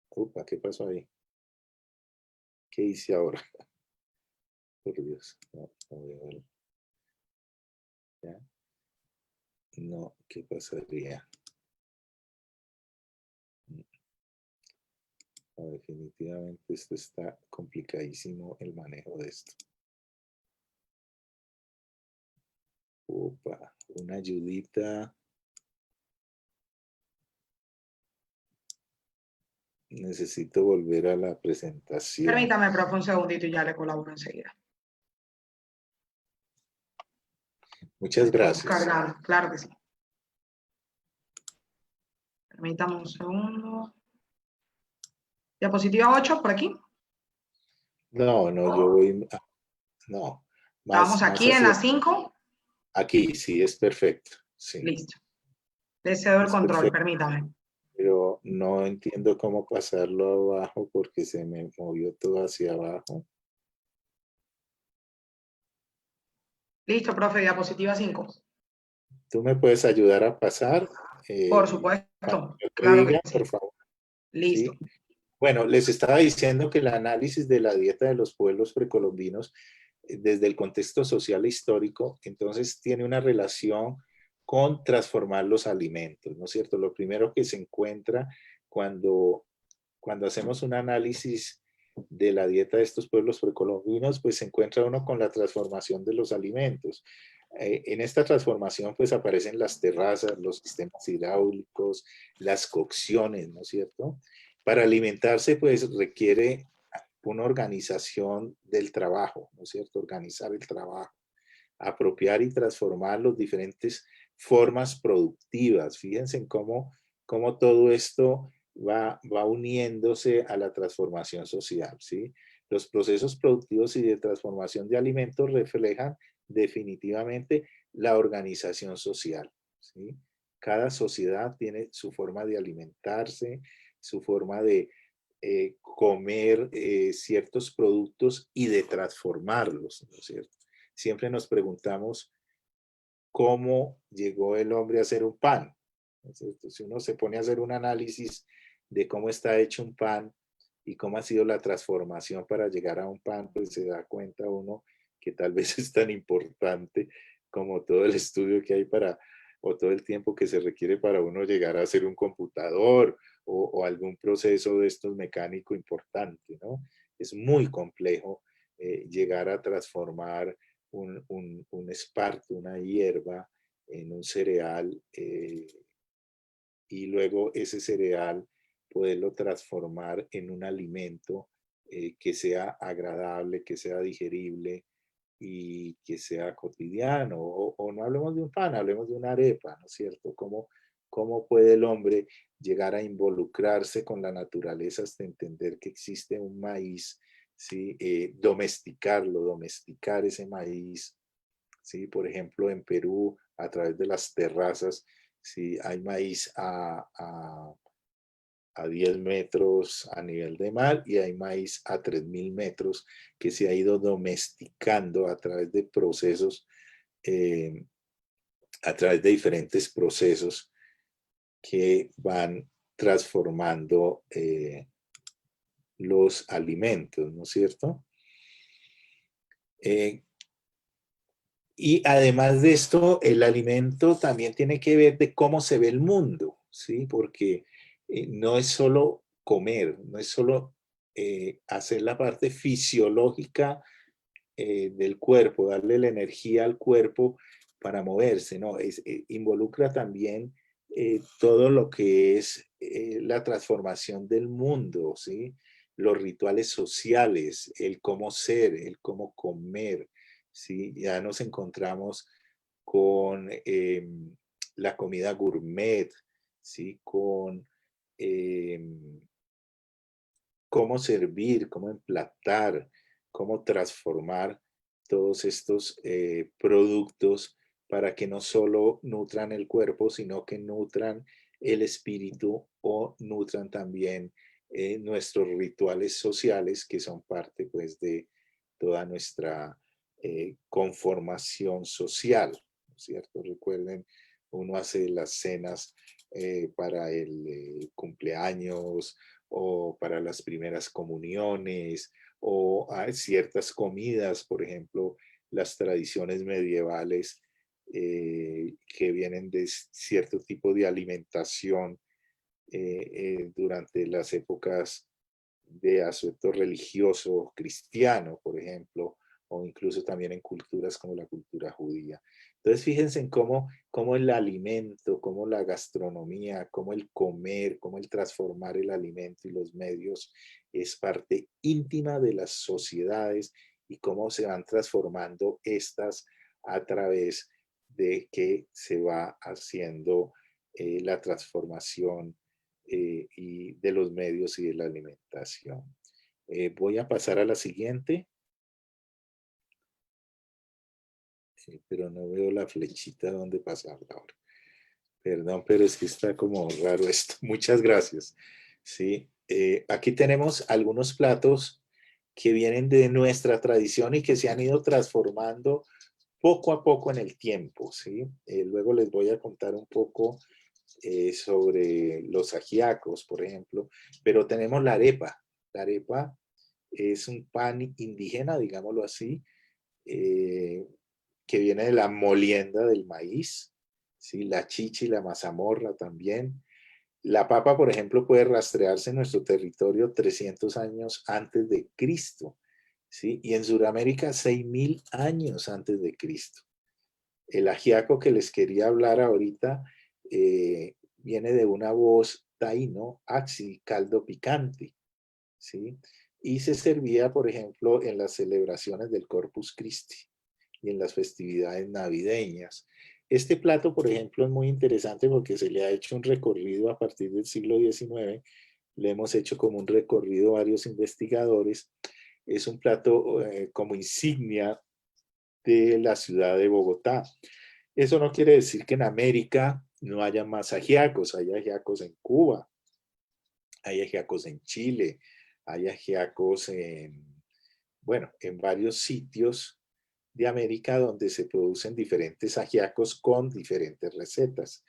Speaker 5: upa, ¿qué pasó ahí? ¿Qué hice ahora? Por Dios, no veo el, ¿ya? No, ¿qué pasaría? No, definitivamente esto está complicadísimo, el manejo de esto. Opa, una ayudita. Necesito volver a la presentación.
Speaker 6: Permítame, profe, un segundito y ya le colaboro enseguida.
Speaker 5: Muchas gracias.
Speaker 6: Cargando, claro que sí. Permítame un segundo. Diapositiva 8, por aquí.
Speaker 5: No, yo voy... No.
Speaker 6: Estamos aquí en la 5.
Speaker 5: Aquí, sí, es perfecto. Sí.
Speaker 6: Listo. Le cedo el control,
Speaker 5: perfecto.
Speaker 6: permítame.
Speaker 5: Pero no entiendo cómo pasarlo abajo porque se me movió todo hacia abajo.
Speaker 6: Listo, profe, diapositiva 5.
Speaker 5: ¿Tú me puedes ayudar a pasar?
Speaker 6: Por supuesto.
Speaker 5: Claro
Speaker 6: Diga,
Speaker 5: sí. Por favor.
Speaker 6: Listo.
Speaker 5: ¿Sí? Bueno, les estaba diciendo que el análisis de la dieta de los pueblos precolombinos desde el contexto social e histórico, entonces tiene una relación con transformar los alimentos, ¿no es cierto? Lo primero que se encuentra cuando hacemos un análisis de la dieta de estos pueblos precolombinos, pues se encuentra uno con la transformación de los alimentos. En esta transformación pues aparecen las terrazas, los sistemas hidráulicos, las cocciones, ¿no es cierto? Para alimentarse pues requiere una organización del trabajo, ¿no es cierto? Organizar el trabajo, apropiar y transformar las diferentes formas productivas. Fíjense en cómo todo esto va uniéndose a la transformación social, ¿sí? Los procesos productivos y de transformación de alimentos reflejan definitivamente la organización social, ¿sí? Cada sociedad tiene su forma de alimentarse, su forma de comer ciertos productos y de transformarlos, ¿no es cierto? Siempre nos preguntamos cómo llegó el hombre a hacer un pan, ¿no es cierto? Si uno se pone a hacer un análisis de cómo está hecho un pan y cómo ha sido la transformación para llegar a un pan, pues se da cuenta uno que tal vez es tan importante como todo el estudio que hay para, o todo el tiempo que se requiere para uno llegar a hacer un computador o algún proceso de estos mecánico importante, ¿no? Es muy complejo llegar a transformar un esparto, una hierba, en un cereal y luego ese cereal poderlo transformar en un alimento que sea agradable, que sea digerible y que sea cotidiano. O no hablemos de un pan, hablemos de una arepa, ¿no es cierto? ¿Cómo puede el hombre llegar a involucrarse con la naturaleza hasta entender que existe un maíz, ¿sí? Domesticarlo, domesticar ese maíz, ¿sí? Por ejemplo, en Perú, a través de las terrazas, ¿sí? Hay maíz a 10 metros a nivel de mar y hay maíz a 3000 metros que se ha ido domesticando a través de procesos, a través de diferentes procesos que van transformando los alimentos, ¿no es cierto? Y además de esto, el alimento también tiene que ver de cómo se ve el mundo, ¿sí? Porque no es solo comer, no es solo hacer la parte fisiológica del cuerpo, darle la energía al cuerpo para moverse, ¿no? Involucra también todo lo que es la transformación del mundo, ¿sí? Los rituales sociales, el cómo ser, el cómo comer, ¿sí? Ya nos encontramos con la comida gourmet, ¿sí? Con cómo servir, cómo emplatar, cómo transformar todos estos productos para que no solo nutran el cuerpo, sino que nutran el espíritu o nutran también nuestros rituales sociales que son parte pues de toda nuestra conformación social, ¿no es cierto? Recuerden, uno hace las cenas para el cumpleaños o para las primeras comuniones o hay ciertas comidas, por ejemplo, las tradiciones medievales que vienen de cierto tipo de alimentación durante las épocas de aspecto religioso cristiano, por ejemplo, o incluso también en culturas como la cultura judía. Entonces, fíjense en cómo el alimento, cómo la gastronomía, cómo el comer, cómo el transformar el alimento y los medios es parte íntima de las sociedades y cómo se van transformando estas a través de que se va haciendo la transformación y de los medios y de la alimentación. Voy a pasar a la siguiente, pero no veo la flechita donde pasarla ahora. Perdón, pero es que está como raro esto. Muchas gracias. Sí, aquí tenemos algunos platos que vienen de nuestra tradición y que se han ido transformando poco a poco en el tiempo, ¿sí? Luego les voy a contar un poco sobre los ajiacos, por ejemplo, pero tenemos la arepa. La arepa es un pan indígena, digámoslo así, que viene de la molienda del maíz, ¿sí? La chicha y la mazamorra también. La papa, por ejemplo, puede rastrearse en nuestro territorio 300 años antes de Cristo, ¿sí? Y en Sudamérica 6000 años antes de Cristo. El ajiaco que les quería hablar ahorita viene de una voz taíno, axi, caldo picante, ¿sí? Y se servía, por ejemplo, en las celebraciones del Corpus Christi y en las festividades navideñas. Este plato, por ejemplo, es muy interesante porque se le ha hecho un recorrido a partir del siglo XIX. Le hemos hecho como un recorrido a varios investigadores. Es un plato como insignia de la ciudad de Bogotá. Eso no quiere decir que en América no haya más ajiacos. Hay ajiacos en Cuba, hay ajiacos en Chile, hay ajiacos bueno, en varios sitios de América donde se producen diferentes ajiacos con diferentes recetas.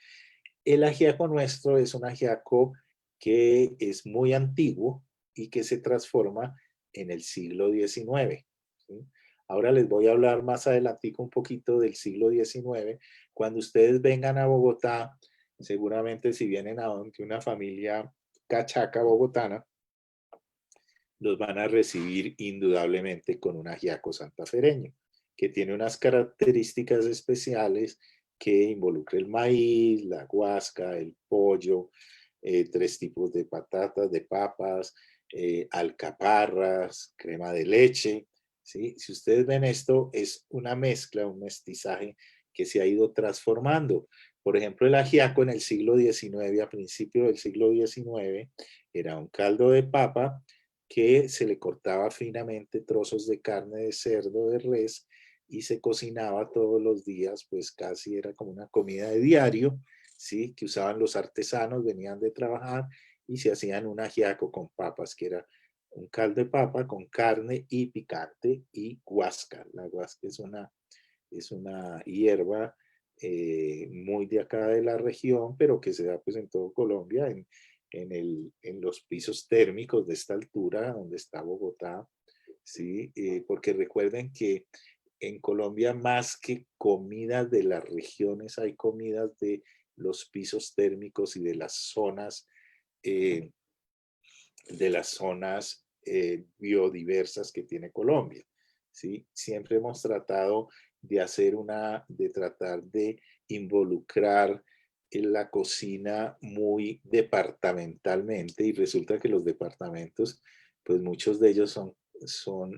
Speaker 5: El ajiaco nuestro es un ajiaco que es muy antiguo y que se transforma en el siglo XIX. ¿Sí? Ahora les voy a hablar más adelantico un poquito del siglo XIX. Cuando ustedes vengan a Bogotá, seguramente si vienen a una familia cachaca bogotana, los van a recibir indudablemente con un ajiaco santafereño, que tiene unas características especiales que involucra el maíz, la guasca, el pollo, 3 tipos de patatas, de papas, alcaparras, crema de leche. ¿Sí? Si ustedes ven esto, es una mezcla, un mestizaje que se ha ido transformando. Por ejemplo, el ajiaco en el siglo XIX, a principios del siglo XIX, era un caldo de papa que se le cortaba finamente trozos de carne de cerdo, de res, y se cocinaba todos los días, pues casi era como una comida de diario, ¿sí? Que usaban los artesanos, venían de trabajar y se hacían un ajiaco con papas, que era un caldo de papa con carne y picante y guasca. La guasca es una hierba muy de acá de la región, pero que se da pues en todo Colombia, en los pisos térmicos de esta altura, donde está Bogotá, ¿sí? Porque recuerden que en Colombia, más que comidas de las regiones, hay comidas de los pisos térmicos y de las zonas biodiversas que tiene Colombia, ¿sí? Siempre hemos tratado de tratar de involucrar en la cocina muy departamentalmente, y resulta que los departamentos, pues muchos de ellos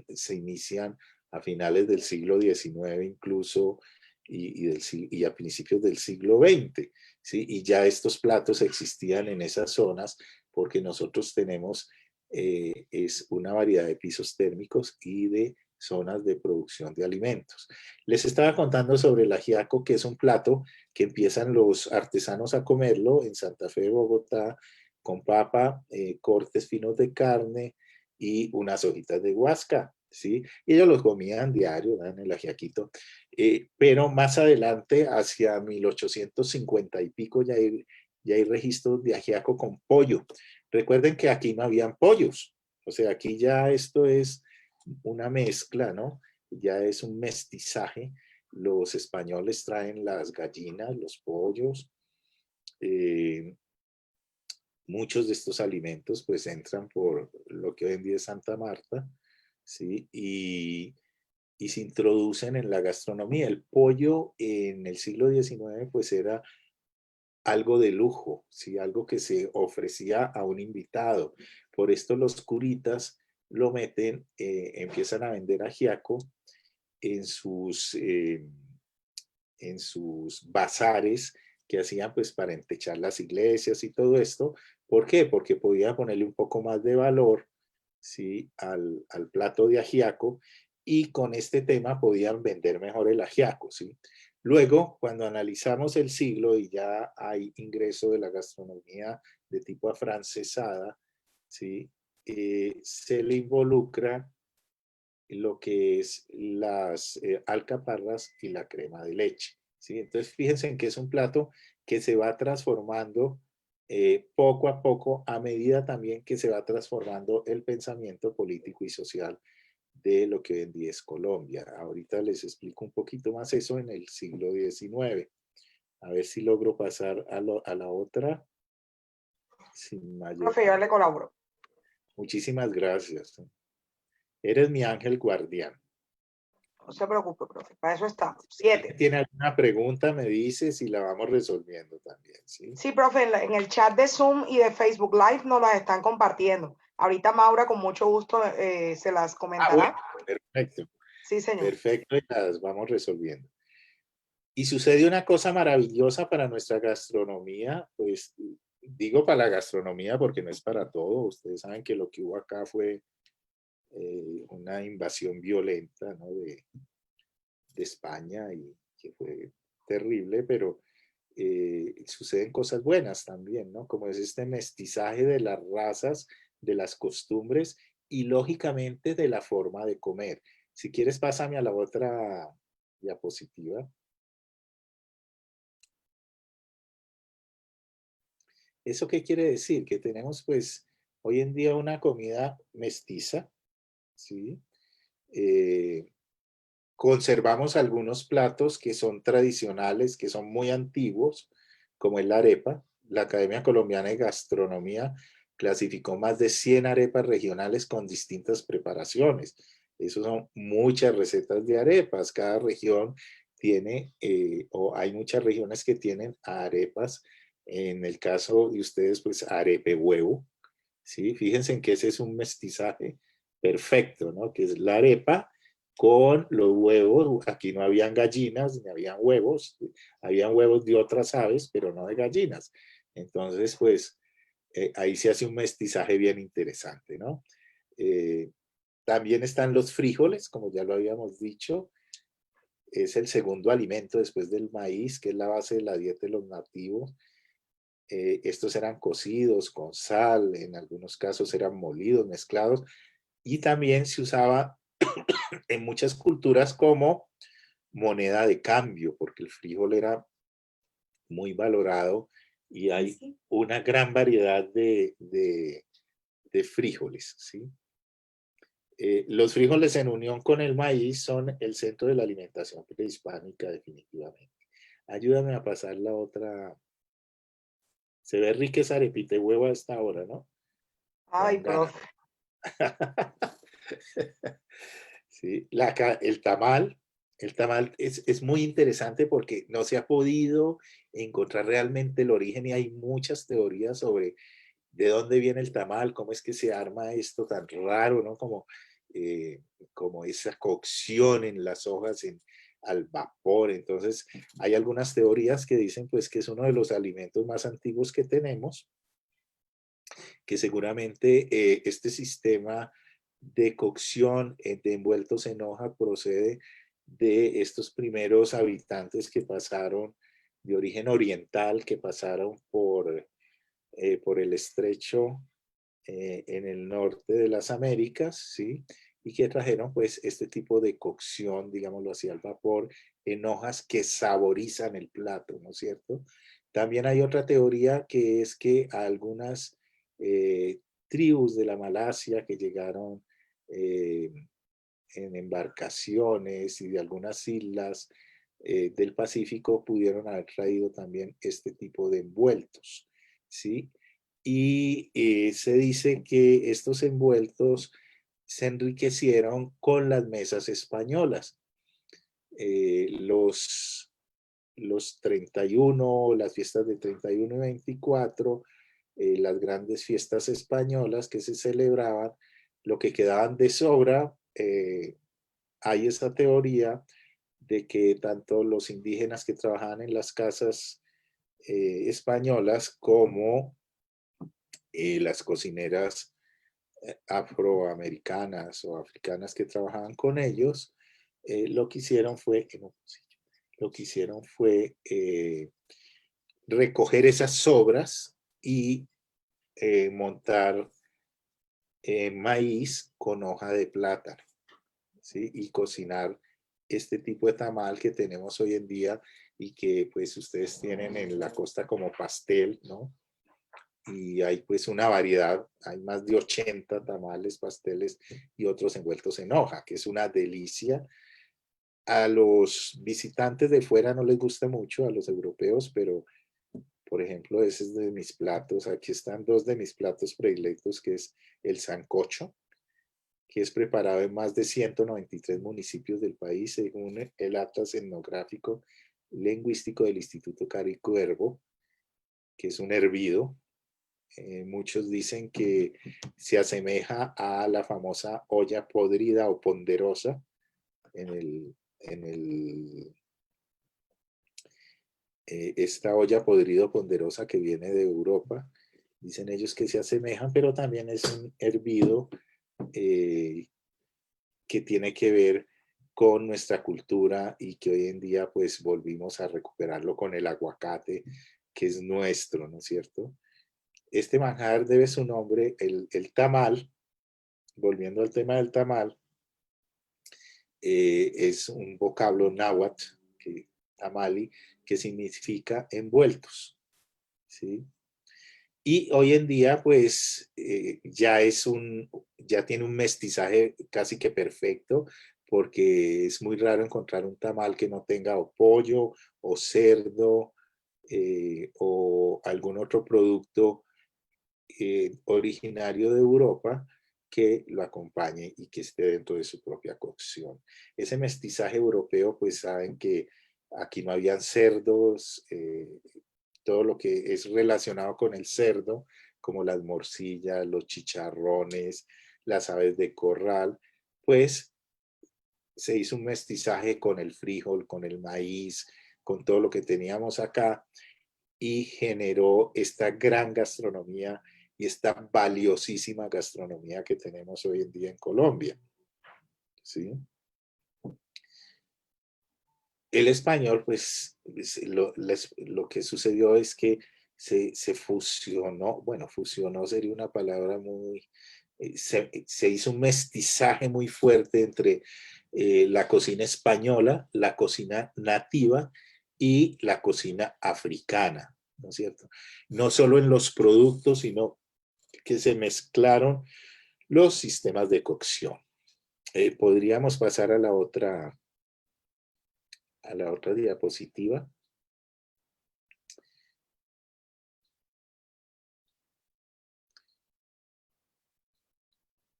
Speaker 5: se inician a finales del siglo XIX incluso y a principios del siglo XX, ¿sí? Y ya estos platos existían en esas zonas porque nosotros tenemos es una variedad de pisos térmicos y de zonas de producción de alimentos. Les estaba contando sobre el ajiaco, que es un plato que empiezan los artesanos a comerlo en Santa Fe, Bogotá, con papa, cortes finos de carne y unas hojitas de guasca, ¿sí? Y ellos los comían diario, ¿no? En el ajiaquito. Pero más adelante, hacia 1850 y pico, ya hay registros de ajiaco con pollo. Recuerden que aquí no habían pollos, o sea, aquí ya esto es una mezcla, ¿no? Ya es un mestizaje. Los españoles traen las gallinas, los pollos. Muchos de estos alimentos pues entran por lo que hoy en día es Santa Marta, ¿sí? Y se introducen en la gastronomía. El pollo en el siglo XIX pues era algo de lujo, ¿sí? Algo que se ofrecía a un invitado. Por esto los curitas lo meten, empiezan a vender ajiaco en en sus bazares que hacían pues para entechar las iglesias y todo esto. ¿Por qué? Porque podía ponerle un poco más de valor, ¿sí? al plato de ajiaco, y con este tema podían vender mejor el ajiaco, ¿sí? Luego, cuando analizamos el siglo y ya hay ingreso de la gastronomía de tipo afrancesada, ¿sí? Se le involucra lo que es las alcaparras y la crema de leche, ¿sí? Entonces, fíjense en que es un plato que se va transformando poco a poco, a medida también que se va transformando el pensamiento político y social de lo que hoy en día es Colombia. Ahorita les explico un poquito más eso en el siglo XIX. A ver si logro pasar a la otra sin mayor.
Speaker 6: Profe, yo le colaboro.
Speaker 5: Muchísimas gracias. Eres mi ángel guardián.
Speaker 6: No se preocupe, profe, para eso estamos. 7.
Speaker 5: ¿Tiene alguna pregunta? Me dices y la vamos resolviendo también, ¿sí?
Speaker 6: Sí, profe, en el chat de Zoom y de Facebook Live nos las están compartiendo. Ahorita Maura con mucho gusto se las comentará.
Speaker 5: Bueno, perfecto.
Speaker 6: Sí, señor.
Speaker 5: Perfecto, y las vamos resolviendo. Y sucede una cosa maravillosa para nuestra gastronomía, pues digo para la gastronomía porque no es para todo. Ustedes saben que lo que hubo acá fue una invasión violenta, ¿no? de España y que fue terrible, pero suceden cosas buenas también, ¿no? Como es este mestizaje de las razas, de las costumbres y lógicamente de la forma de comer. Si quieres, pásame a la otra diapositiva. ¿Eso qué quiere decir? Que tenemos pues hoy en día una comida mestiza, ¿sí? Conservamos algunos platos que son tradicionales, que son muy antiguos, como es la arepa. La Academia Colombiana de Gastronomía clasificó más de 100 arepas regionales con distintas preparaciones. Eso son muchas recetas de arepas. Cada región tiene, o hay muchas regiones que tienen arepas. En el caso de ustedes, pues arepe huevo. ¿Sí? Fíjense en que ese es un mestizaje perfecto, ¿no? Que es la arepa con los huevos. Aquí no habían gallinas ni habían huevos. Habían huevos de otras aves, pero no de gallinas. Entonces, pues, ahí se hace un mestizaje bien interesante, ¿no? También están los frijoles, como ya lo habíamos dicho. Es el segundo alimento después del maíz, que es la base de la dieta de los nativos. Estos eran cocidos con sal, en algunos casos eran molidos, mezclados, y también se usaba en muchas culturas como moneda de cambio, porque el frijol era muy valorado y hay una gran variedad de frijoles, ¿sí? Los frijoles en unión con el maíz son el centro de la alimentación prehispánica definitivamente. Ayúdame a pasar la otra. Se ve rica esa arepita de huevo a esta hora, ¿no?
Speaker 6: Ay, profe.
Speaker 5: Sí, el tamal es muy interesante porque no se ha podido encontrar realmente el origen y hay muchas teorías sobre de dónde viene el tamal, cómo es que se arma esto tan raro, ¿no? Como esa cocción en las hojas al vapor. Entonces, hay algunas teorías que dicen pues que es uno de los alimentos más antiguos que tenemos, que seguramente este sistema de cocción de envueltos en hoja procede de estos primeros habitantes que pasaron de origen oriental, que pasaron por el estrecho en el norte de las Américas, ¿sí? Y que trajeron pues este tipo de cocción, digámoslo así, al vapor, en hojas que saborizan el plato, ¿no es cierto? También hay otra teoría que es que a algunas tribus de la Malasia que llegaron en embarcaciones y de algunas islas del Pacífico pudieron haber traído también este tipo de envueltos, ¿sí? Y se dice que estos envueltos se enriquecieron con las mesas españolas. Los 31, las fiestas de 31 y 24, las grandes fiestas españolas que se celebraban, lo que quedaban de sobra, hay esa teoría de que tanto los indígenas que trabajaban en las casas españolas como las cocineras afroamericanas o africanas que trabajaban con ellos, lo que hicieron fue recoger esas sobras y montar maíz con hoja de plátano, ¿sí? Y cocinar este tipo de tamal que tenemos hoy en día y que pues ustedes tienen en la costa como pastel, ¿no? Y hay pues una variedad, hay más de 80 tamales, pasteles y otros envueltos en hoja, que es una delicia. A los visitantes de fuera no les gusta mucho, a los europeos, pero por ejemplo, ese es de mis platos. Aquí están dos de mis platos predilectos, que es el sancocho, que es preparado en más de 193 municipios del país, según el Atlas Etnográfico Lingüístico del Instituto Cari Cuervo, que es un hervido. Muchos dicen que se asemeja a la famosa olla podrida o ponderosa esta olla podrida o ponderosa que viene de Europa. Dicen ellos que se asemejan, pero también es un hervido que tiene que ver con nuestra cultura y que hoy en día pues volvimos a recuperarlo con el aguacate, que es nuestro, ¿no es cierto? Este manjar debe su nombre, el tamal, volviendo al tema del tamal, es un vocablo náhuatl, tamali, que significa envueltos, ¿sí? Y hoy en día, pues, ya tiene un mestizaje casi que perfecto, porque es muy raro encontrar un tamal que no tenga o pollo, o cerdo, o algún otro producto originario de Europa que lo acompañe y que esté dentro de su propia cocción. Ese mestizaje europeo, pues saben que aquí no habían cerdos, todo lo que es relacionado con el cerdo, como las morcillas, los chicharrones, las aves de corral, pues se hizo un mestizaje con el frijol, con el maíz, con todo lo que teníamos acá y generó esta gran gastronomía y esta valiosísima gastronomía que tenemos hoy en día en Colombia. ¿Sí? El español, pues, lo que sucedió es que se fusionó, bueno, fusionó sería una palabra muy, se hizo un mestizaje muy fuerte entre la cocina española, la cocina nativa y la cocina africana, ¿no es cierto? No solo en los productos, sino que se mezclaron los sistemas de cocción. Podríamos pasar a la otra diapositiva.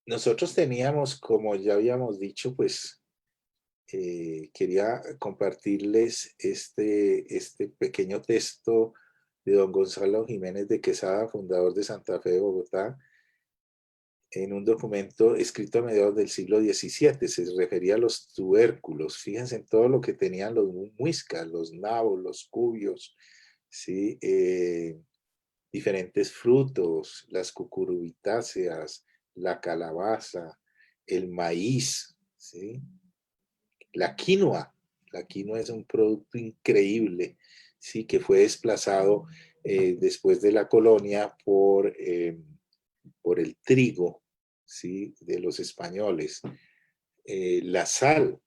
Speaker 5: Nosotros teníamos, como ya habíamos dicho, pues quería compartirles este pequeño texto de don Gonzalo Jiménez de Quesada, fundador de Santa Fe de Bogotá, en un documento escrito a mediados del siglo XVII. Se refería a los tubérculos. Fíjense en todo lo que tenían los muiscas, los nabos, los cubios, ¿sí? Diferentes frutos, las cucurbitáceas, la calabaza, el maíz, ¿sí? La quinoa. La quinoa es un producto increíble, ¿sí? Que fue desplazado después de la colonia por el trigo, ¿sí? De los españoles. La sal.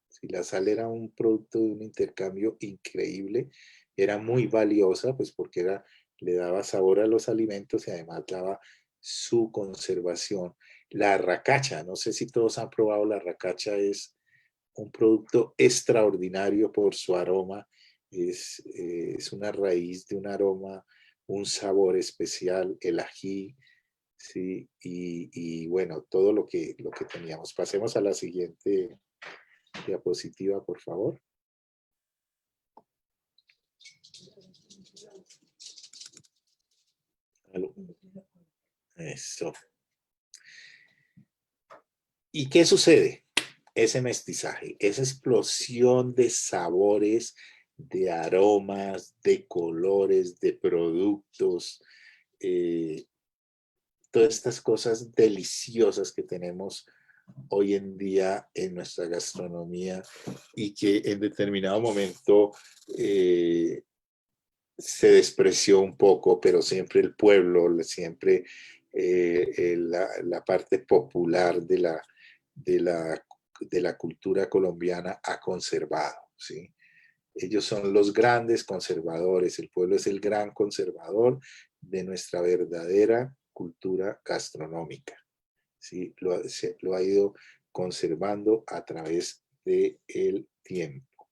Speaker 5: ¿Sí? La sal era un producto de un intercambio increíble. Era muy valiosa, pues porque le daba sabor a los alimentos y además daba su conservación. La arracacha, no sé si todos han probado la arracacha, es un producto extraordinario por su aroma. Es una raíz de un aroma, un sabor especial, el ají, ¿sí? Y bueno, todo lo que teníamos. Pasemos a la siguiente diapositiva, por favor. Eso. ¿Y qué sucede? Ese mestizaje, esa explosión de sabores, de aromas, de colores, de productos, todas estas cosas deliciosas que tenemos hoy en día en nuestra gastronomía y que en determinado momento se despreció un poco, pero siempre el pueblo, siempre la parte popular de la cultura colombiana ha conservado, ¿sí? Ellos son los grandes conservadores, el pueblo es el gran conservador de nuestra verdadera cultura gastronómica, ¿sí? Lo ha ido conservando a través del tiempo.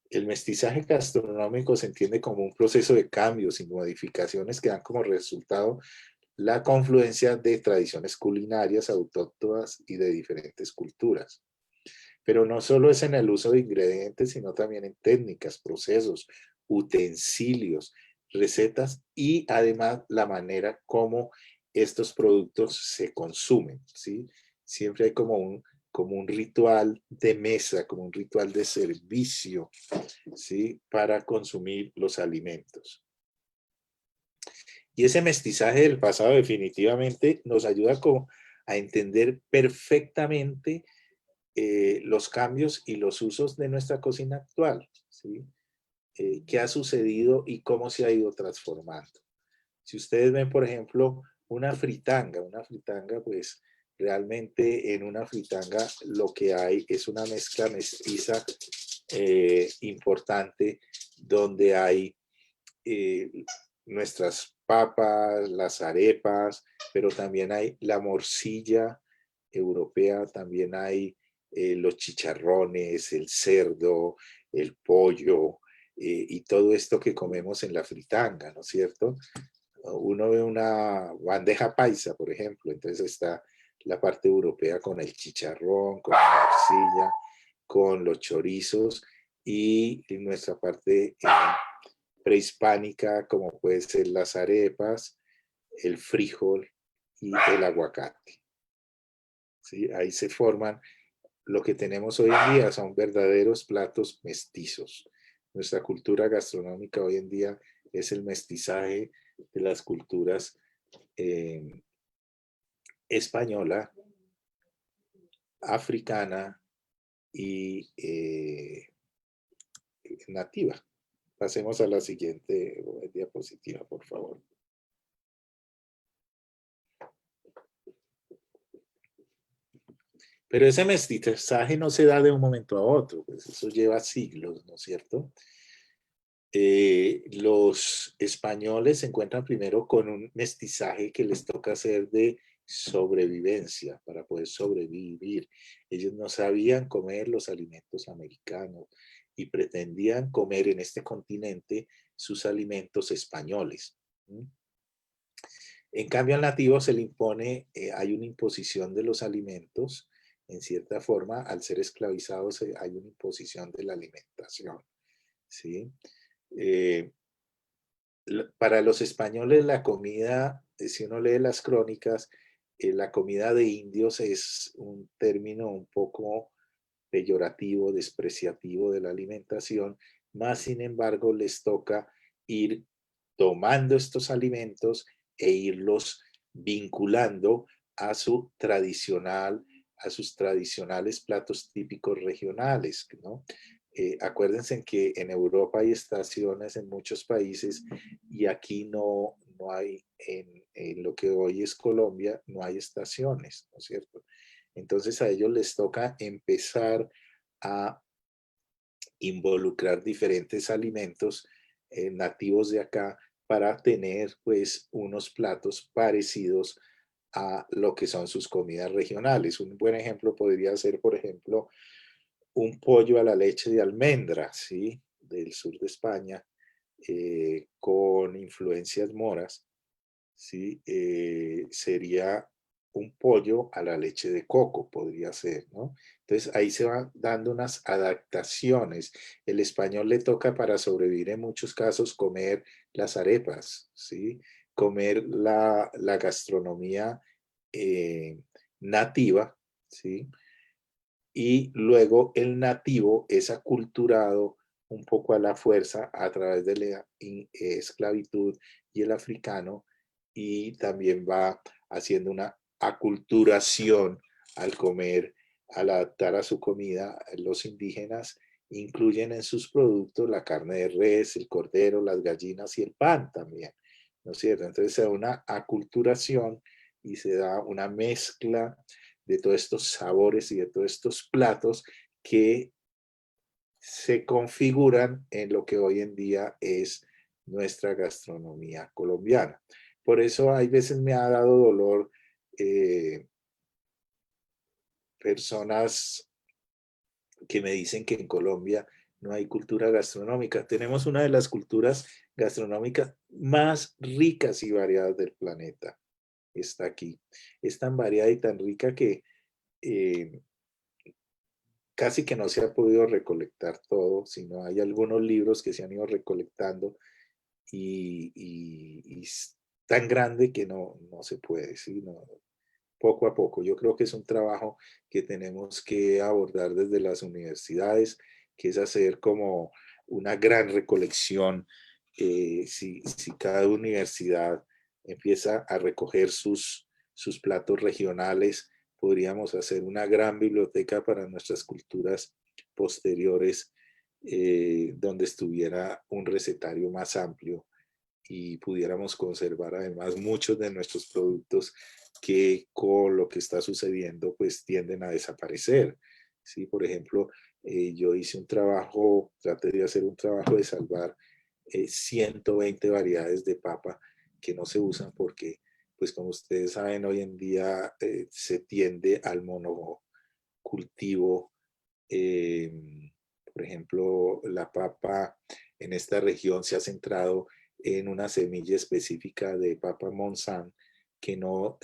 Speaker 5: El mestizaje gastronómico se entiende como un proceso de cambios y modificaciones que dan como resultado la confluencia de tradiciones culinarias autóctonas y de diferentes culturas. Pero no solo es en el uso de ingredientes, sino también en técnicas, procesos, utensilios, recetas y además la manera como estos productos se consumen, ¿sí? Siempre hay como un ritual de mesa, como un ritual de servicio, ¿sí? Para consumir los alimentos. Y ese mestizaje del pasado definitivamente nos ayuda a entender perfectamente los cambios y los usos de nuestra cocina actual, ¿sí? Qué ha sucedido y cómo se ha ido transformando. Si ustedes ven, por ejemplo, una fritanga, pues realmente en una fritanga lo que hay es una mezcla mestiza importante, donde hay nuestras papas, las arepas, pero también hay la morcilla europea, también hay los chicharrones, el cerdo, el pollo y todo esto que comemos en la fritanga, ¿no es cierto? Uno ve una bandeja paisa, por ejemplo, entonces está la parte europea con el chicharrón, con la morcilla, con los chorizos y en nuestra parte prehispánica, como pueden ser las arepas, el frijol y el aguacate. ¿Sí? Ahí se forman lo que tenemos hoy en día, son verdaderos platos mestizos. Nuestra cultura gastronómica hoy en día es el mestizaje de las culturas española, africana y nativa. Pasemos a la siguiente diapositiva, por favor. Pero ese mestizaje no se da de un momento a otro, pues eso lleva siglos, ¿no es cierto? Los españoles se encuentran primero con un mestizaje que les toca hacer de sobrevivencia, para poder sobrevivir. Ellos no sabían comer los alimentos americanos y pretendían comer en este continente sus alimentos españoles. En cambio, al nativo se le impone, hay una imposición de los alimentos, en cierta forma, al ser esclavizados hay una imposición de la alimentación, ¿sí? Para los españoles la comida, si uno lee las crónicas, la comida de indios es un término un poco peyorativo, despreciativo de la alimentación, más sin embargo les toca ir tomando estos alimentos e irlos vinculando a sus tradicionales platos típicos regionales, ¿no? Acuérdense que en Europa hay estaciones en muchos países y aquí no hay, en lo que hoy es Colombia, no hay estaciones, ¿no es cierto? Entonces a ellos les toca empezar a involucrar diferentes alimentos nativos de acá para tener pues unos platos parecidos a lo que son sus comidas regionales. Un buen ejemplo podría ser, por ejemplo, un pollo a la leche de almendra, ¿sí? Del sur de España, con influencias moras, ¿sí? Sería un pollo a la leche de coco, podría ser, ¿no? Entonces ahí se van dando unas adaptaciones. El español le toca para sobrevivir en muchos casos comer las arepas, ¿sí? Comer la gastronomía nativa, ¿sí? Y luego el nativo es aculturado un poco a la fuerza a través de la esclavitud y el africano, y también va haciendo una aculturación al comer, al adaptar a su comida. Los indígenas incluyen en sus productos la carne de res, el cordero, las gallinas y el pan también, ¿no es cierto? Entonces se da una aculturación y se da una mezcla de todos estos sabores y de todos estos platos que se configuran en lo que hoy en día es nuestra gastronomía colombiana. Por eso hay veces me ha dado dolor personas que me dicen que en Colombia no hay cultura gastronómica. Tenemos una de las culturas gastronómicas más ricas y variadas del planeta. está aquí. Es tan variada y tan rica que casi que no se ha podido recolectar todo, sino hay algunos libros que se han ido recolectando y es tan grande que no se puede, ¿sí? No, poco a poco. Yo creo que es un trabajo que tenemos que abordar desde las universidades, que es hacer como una gran recolección. Si cada universidad empieza a recoger sus platos regionales, podríamos hacer una gran biblioteca para nuestras culturas posteriores, donde estuviera un recetario más amplio y pudiéramos conservar además muchos de nuestros productos que con lo que está sucediendo pues tienden a desaparecer. ¿Sí? Por ejemplo, yo hice un trabajo, traté de hacer un trabajo de salvar 120 variedades de papa que no se usan porque, pues como ustedes saben, hoy en día se tiende al monocultivo. Por ejemplo, la papa en esta región se ha centrado en una semilla específica de papa Monsanto que no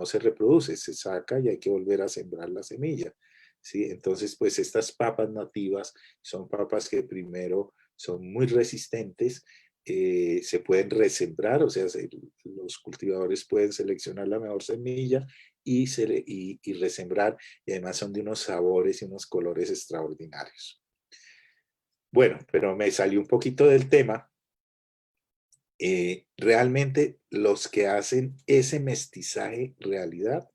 Speaker 5: se reproduce, se saca y hay que volver a sembrar la semilla. ¿Sí? Entonces, pues estas papas nativas son papas que primero son muy resistentes, se pueden resembrar, o sea, los cultivadores pueden seleccionar la mejor semilla y resembrar, y además son de unos sabores y unos colores extraordinarios. Bueno, pero me salió un poquito del tema. Realmente los que hacen ese mestizaje realidad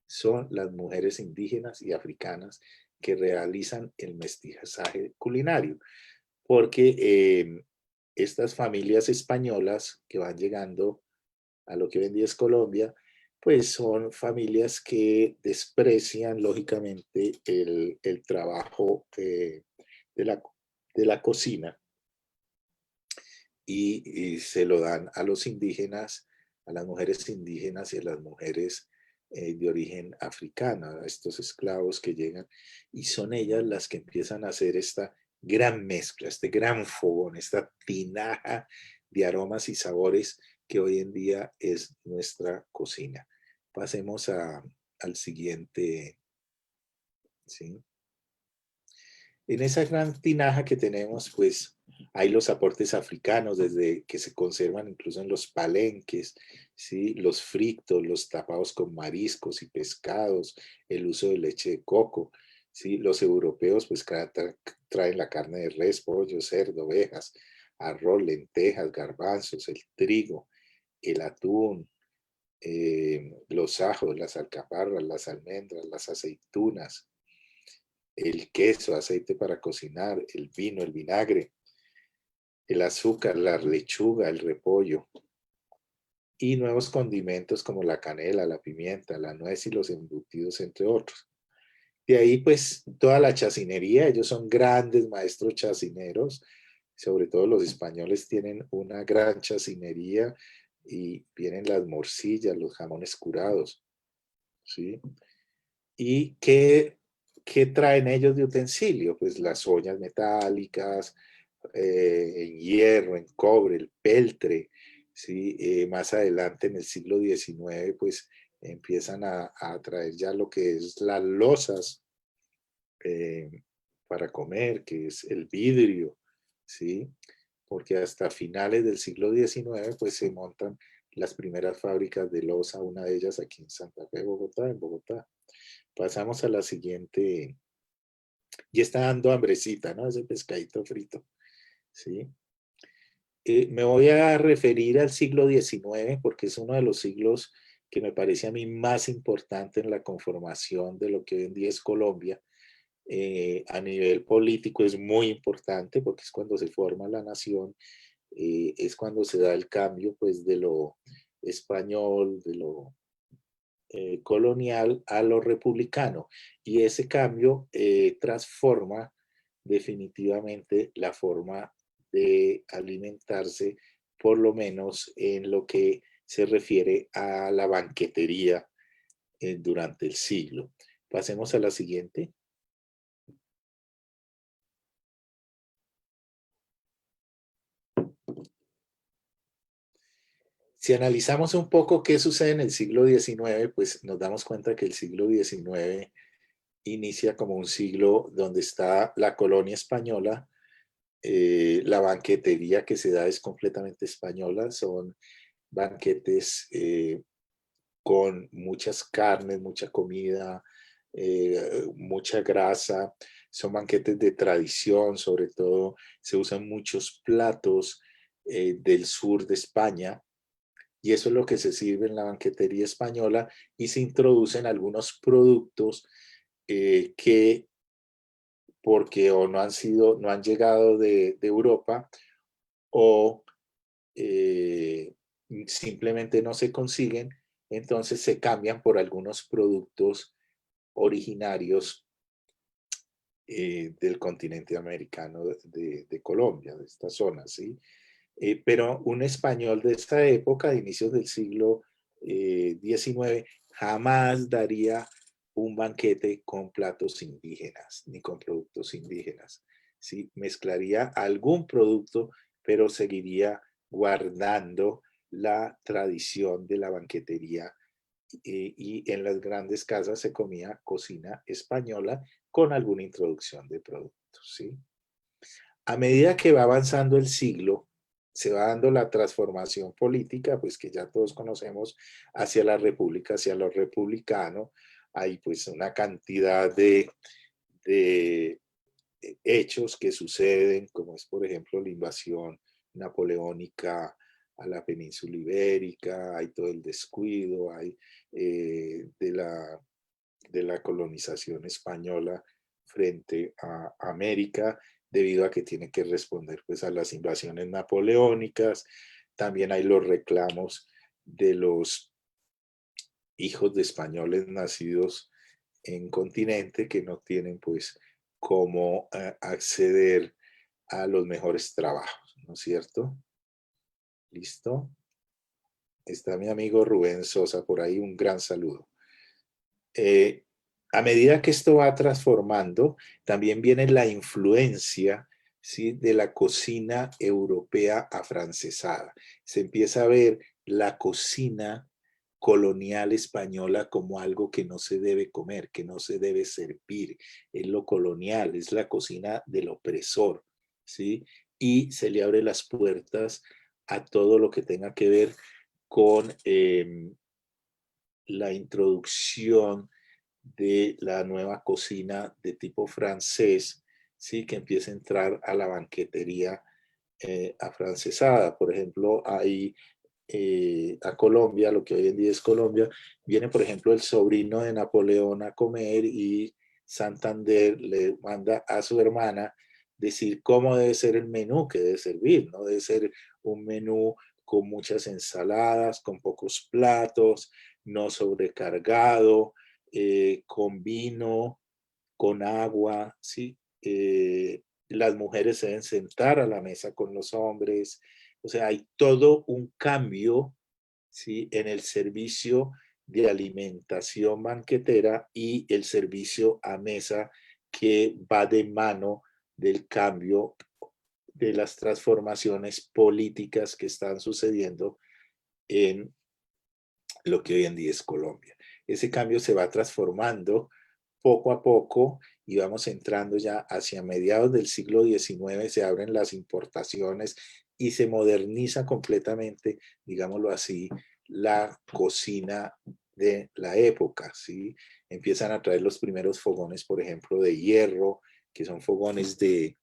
Speaker 5: son las mujeres indígenas y africanas que realizan el mestizaje culinario, porque estas familias españolas que van llegando a lo que hoy en día es Colombia, pues son familias que desprecian lógicamente el trabajo de la cocina y se lo dan a los indígenas, a las mujeres indígenas y a las mujeres de origen africano, a estos esclavos que llegan, y son ellas las que empiezan a hacer esta gran mezcla, este gran fogón, esta tinaja de aromas y sabores que hoy en día es nuestra cocina. Pasemos al siguiente, ¿sí? En esa gran tinaja que tenemos, pues hay los aportes africanos, desde que se conservan incluso en los palenques, ¿sí? Los fritos, los tapados con mariscos y pescados, el uso de leche de coco. ¿Sí? Los europeos pues traen la carne de res, pollo, cerdo, ovejas, arroz, lentejas, garbanzos, el trigo, el atún, los ajos, las alcaparras, las almendras, las aceitunas, el queso, aceite para cocinar, el vino, el vinagre, el azúcar, la lechuga, el repollo y nuevos condimentos como la canela, la pimienta, la nuez y los embutidos, entre otros. De ahí pues toda la chacinería, ellos son grandes maestros chacineros, sobre todo los españoles tienen una gran chacinería y vienen las morcillas, los jamones curados, ¿sí? ¿Y qué traen ellos de utensilio? Pues las ollas metálicas, en hierro, en cobre, el peltre, ¿sí? Más adelante en el siglo XIX, pues empiezan a traer ya lo que es las losas para comer, que es el vidrio, ¿sí? Porque hasta finales del siglo XIX, pues se montan las primeras fábricas de loza, una de ellas aquí en Santa Fe, Bogotá, en Bogotá. Pasamos a la siguiente. Y está dando hambrecita, ¿no? Ese pescadito frito, ¿sí? Me voy a referir al siglo XIX porque es uno de los siglos que me parece a mí más importante en la conformación de lo que hoy en día es Colombia. A nivel político es muy importante porque es cuando se forma la nación, es cuando se da el cambio pues de lo español, de lo colonial a lo republicano. Y ese cambio transforma definitivamente la forma de alimentarse, por lo menos en lo que se refiere a la banquetería durante el siglo. Pasemos a la siguiente. Si analizamos un poco qué sucede en el siglo XIX, pues nos damos cuenta que el siglo XIX inicia como un siglo donde está la colonia española. La banquetería que se da es completamente española, son banquetes con muchas carnes, mucha comida, mucha grasa, son banquetes de tradición, sobre todo se usan muchos platos del sur de España, y eso es lo que se sirve en la banquetería española, y se introducen algunos productos que porque o no han llegado de Europa, o simplemente no se consiguen, entonces se cambian por algunos productos originarios del continente americano de Colombia, de esta zona, ¿sí? Pero un español de esta época, de inicios del siglo XIX, jamás daría un banquete con platos indígenas, ni con productos indígenas, ¿sí? Mezclaría algún producto, pero seguiría guardando la tradición de la banquetería, y en las grandes casas se comía cocina española con alguna introducción de productos, ¿sí? A medida que va avanzando el siglo, se va dando la transformación política, pues que ya todos conocemos, hacia la república, hacia lo republicano. Hay pues una cantidad de hechos que suceden, como es por ejemplo la invasión napoleónica a la península ibérica, hay todo el descuido, hay de la colonización española frente a América, debido a que tiene que responder pues a las invasiones napoleónicas. También hay los reclamos de los hijos de españoles nacidos en continente que no tienen pues cómo acceder a los mejores trabajos, ¿no es cierto? ¿Listo? Está mi amigo Rubén Sosa por ahí, un gran saludo. A medida que esto va transformando, también viene la influencia, ¿sí?, de la cocina europea afrancesada. Se empieza a ver la cocina colonial española como algo que no se debe comer, que no se debe servir. Es lo colonial, es la cocina del opresor, ¿sí? Y se le abre las puertas a todo lo que tenga que ver con la introducción de la nueva cocina de tipo francés, ¿sí?, que empieza a entrar a la banquetería afrancesada. Por ejemplo, hay a Colombia, lo que hoy en día es Colombia, viene por ejemplo el sobrino de Napoleón a comer, y Santander le manda a su hermana decir cómo debe ser el menú que debe servir. No debe ser un menú con muchas ensaladas, con pocos platos, no sobrecargado, con vino, con agua, ¿sí? Las mujeres se deben sentar a la mesa con los hombres. O sea, hay todo un cambio, ¿sí?, en el servicio de alimentación banquetera y el servicio a mesa, que va de mano del cambio de las transformaciones políticas que están sucediendo en lo que hoy en día es Colombia. Ese cambio se va transformando poco a poco, y vamos entrando ya hacia mediados del siglo XIX, se abren las importaciones y se moderniza completamente, digámoslo así, la cocina de la época, ¿sí? Empiezan a traer los primeros fogones, por ejemplo, de hierro, que son fogones de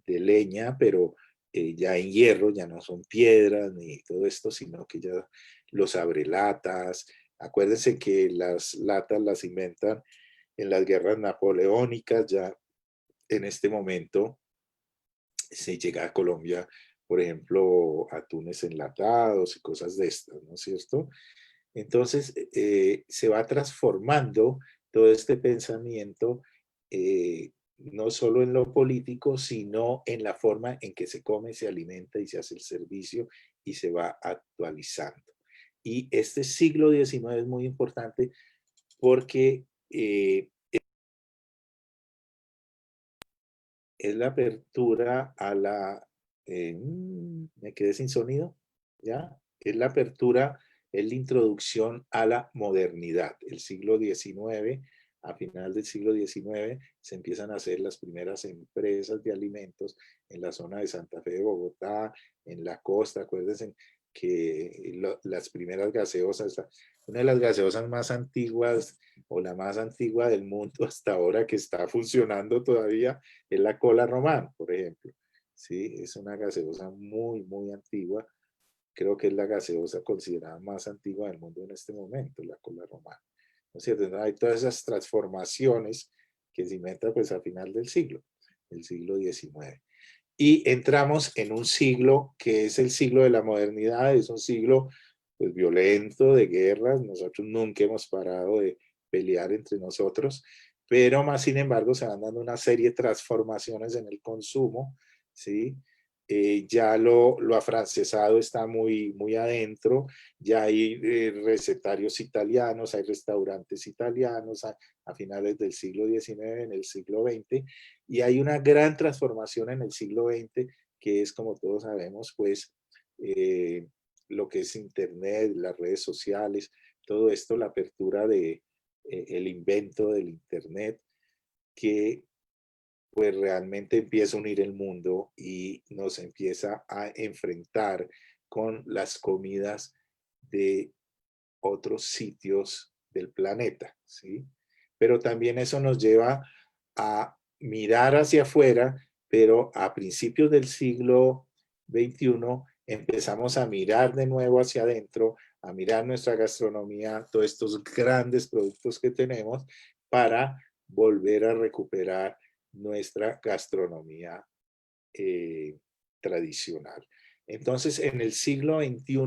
Speaker 5: leña, pero ya en hierro, ya no son piedras ni todo esto, sino que ya los abrelatas. Acuérdense que las latas las inventan en las guerras napoleónicas. Ya en este momento se llega a Colombia, por ejemplo, atunes enlatados y cosas de estas, ¿no es cierto? Entonces, se va transformando todo este pensamiento, no solo en lo político, sino en la forma en que se come, se alimenta y se hace el servicio, y se va actualizando. Y este siglo XIX es muy importante porque es la apertura a la... me quedé sin sonido, ¿ya? es la apertura, es la introducción a la modernidad. El siglo XIX, a final del siglo XIX, se empiezan a hacer las primeras empresas de alimentos en la zona de Santa Fe de Bogotá, en la costa. Acuérdense que las primeras gaseosas, una de las gaseosas más antiguas o la más antigua del mundo hasta ahora que está funcionando todavía es la Cola Román, por ejemplo. Sí, es una gaseosa muy, muy antigua. Creo que es la gaseosa considerada más antigua del mundo en este momento, la Cola Román. ¿No es cierto? Entonces, hay todas esas transformaciones que se inventan pues a final del siglo XIX. Y entramos en un siglo que es el siglo de la modernidad, es un siglo pues, violento, de guerras. Nosotros nunca hemos parado de pelear entre nosotros, pero más sin embargo se van dando una serie de transformaciones en el consumo, ¿sí? Ya lo afrancesado está muy, muy adentro, ya hay recetarios italianos, hay restaurantes italianos a finales del siglo XIX, en el siglo XX, y hay una gran transformación en el siglo XX, que es, como todos sabemos, pues, lo que es Internet, las redes sociales, todo esto, la apertura de el invento del Internet, que pues realmente empieza a unir el mundo y nos empieza a enfrentar con las comidas de otros sitios del planeta, ¿sí? Pero también eso nos lleva a mirar hacia afuera, pero a principios del siglo XXI empezamos a mirar de nuevo hacia adentro, a mirar nuestra gastronomía, todos estos grandes productos que tenemos, para volver a recuperar nuestra gastronomía tradicional. Entonces, en el siglo XXI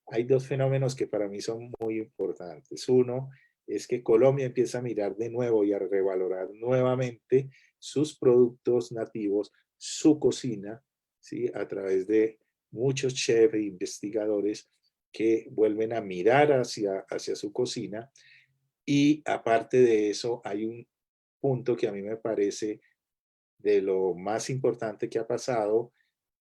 Speaker 5: hay dos fenómenos que para mí son muy importantes. Uno es que Colombia empieza a mirar de nuevo y a revalorar nuevamente sus productos nativos, su cocina, ¿sí? A través de muchos chefs e investigadores que vuelven a mirar hacia su cocina. Y aparte de eso, hay un punto que a mí me parece de lo más importante que ha pasado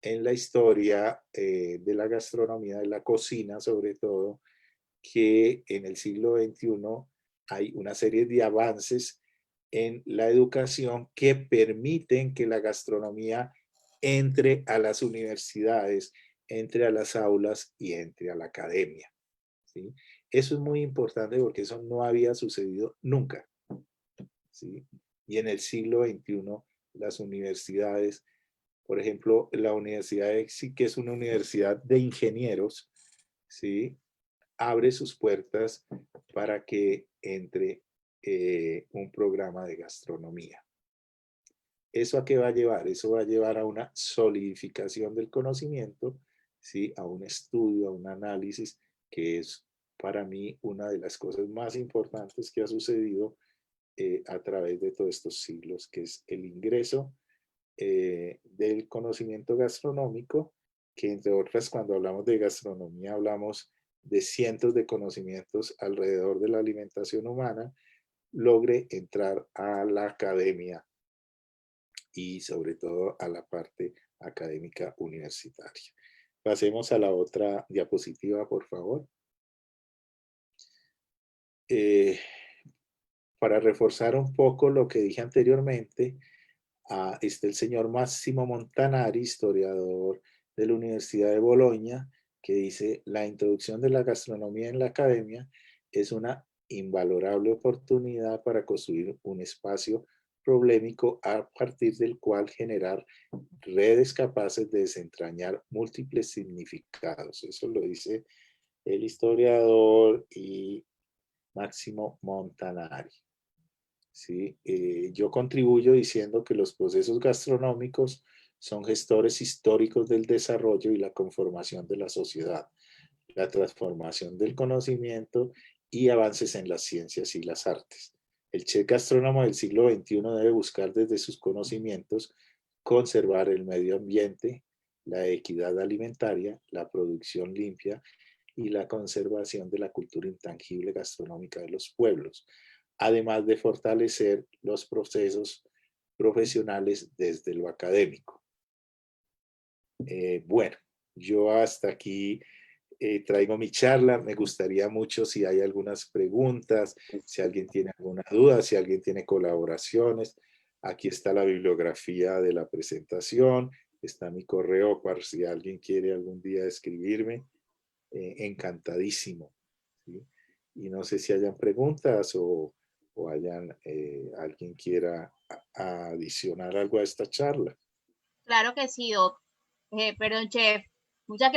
Speaker 5: en la historia de la gastronomía, de la cocina sobre todo, que en el siglo XXI hay una serie de avances en la educación que permiten que la gastronomía entre a las universidades, entre a las aulas y entre a la academia, ¿sí? Eso es muy importante porque eso no había sucedido nunca, ¿sí? Y en el siglo XXI las universidades, por ejemplo, la Universidad de EXI, que es una universidad de ingenieros, ¿sí? Abre sus puertas para que entre un programa de gastronomía. ¿Eso a qué va a llevar? Eso va a llevar a una solidificación del conocimiento, ¿sí? A un estudio, a un análisis, que es para mí una de las cosas más importantes que ha sucedido a través de todos estos siglos, que es el ingreso del conocimiento gastronómico, que entre otras, cuando hablamos de gastronomía, hablamos de cientos de conocimientos alrededor de la alimentación humana, logre entrar a la academia y sobre todo a la parte académica universitaria. Pasemos a la otra diapositiva, por favor. Para reforzar un poco lo que dije anteriormente, está el señor Massimo Montanari, historiador de la Universidad de Bolonia, que dice: la introducción de la gastronomía en la academia es una invalorable oportunidad para construir un espacio problemático a partir del cual generar redes capaces de desentrañar múltiples significados. Eso lo dice el historiador y Massimo Montanari. ¿Sí? Yo contribuyo diciendo que los procesos gastronómicos son gestores históricos del desarrollo y la conformación de la sociedad, la transformación del conocimiento y avances en las ciencias y las artes. El chef gastrónomo del siglo XXI debe buscar desde sus conocimientos conservar el medio ambiente, la equidad alimentaria, la producción limpia y la conservación de la cultura intangible gastronómica de los pueblos, además de fortalecer los procesos profesionales desde lo académico. Bueno, yo hasta aquí traigo mi charla. Me gustaría mucho si hay algunas preguntas, si alguien tiene alguna duda, si alguien tiene colaboraciones. Aquí está la bibliografía de la presentación, está mi correo para si alguien quiere algún día escribirme. Encantadísimo, ¿sí? Y no sé si hayan preguntas o hayan, alguien quiera adicionar algo a esta charla.
Speaker 1: Claro que sí, Doc. Perdón, chef. Muchas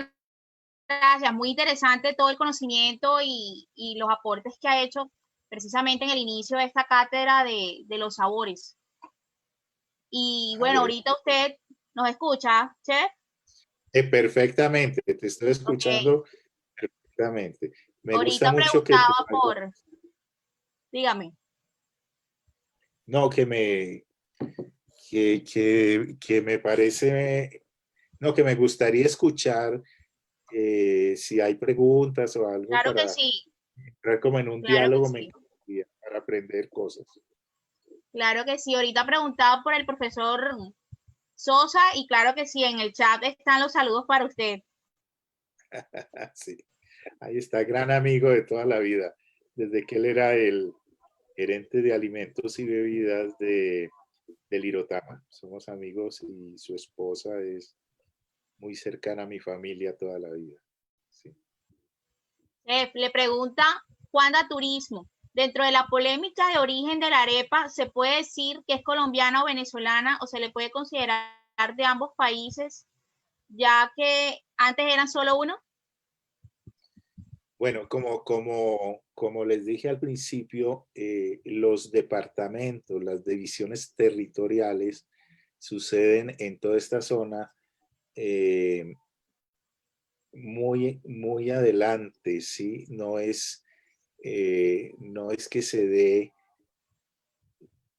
Speaker 1: gracias. Muy interesante todo el conocimiento y los aportes que ha hecho precisamente en el inicio de esta cátedra de los sabores. Y bueno, ahorita usted nos escucha, chef.
Speaker 5: Perfectamente, te estoy escuchando perfectamente. Me gusta
Speaker 1: Ahorita
Speaker 5: mucho que...
Speaker 1: preguntaba por, dígame.
Speaker 5: No, que me parece, no, que me gustaría escuchar si hay preguntas o algo
Speaker 1: Claro que
Speaker 5: para
Speaker 1: sí,
Speaker 5: entrar como en un
Speaker 1: claro que
Speaker 5: diálogo, me
Speaker 1: sí.
Speaker 5: encantaría, para aprender cosas.
Speaker 1: Claro que sí. Ahorita preguntaba por el profesor Sosa y claro que sí, en el chat están los saludos para usted.
Speaker 5: Sí, ahí está, gran amigo de toda la vida, desde que él era el gerente de alimentos y bebidas del Irotama. Somos amigos y su esposa es muy cercana a mi familia toda la vida. Sí.
Speaker 1: Le pregunta Juanda Turismo. Dentro de la polémica de origen de la arepa, ¿se puede decir que es colombiana o venezolana o se le puede considerar de ambos países, ya que antes eran solo uno?
Speaker 5: Bueno, como les dije al principio, los departamentos, las divisiones territoriales suceden en toda esta zona muy adelante, ¿sí? No es que se dé,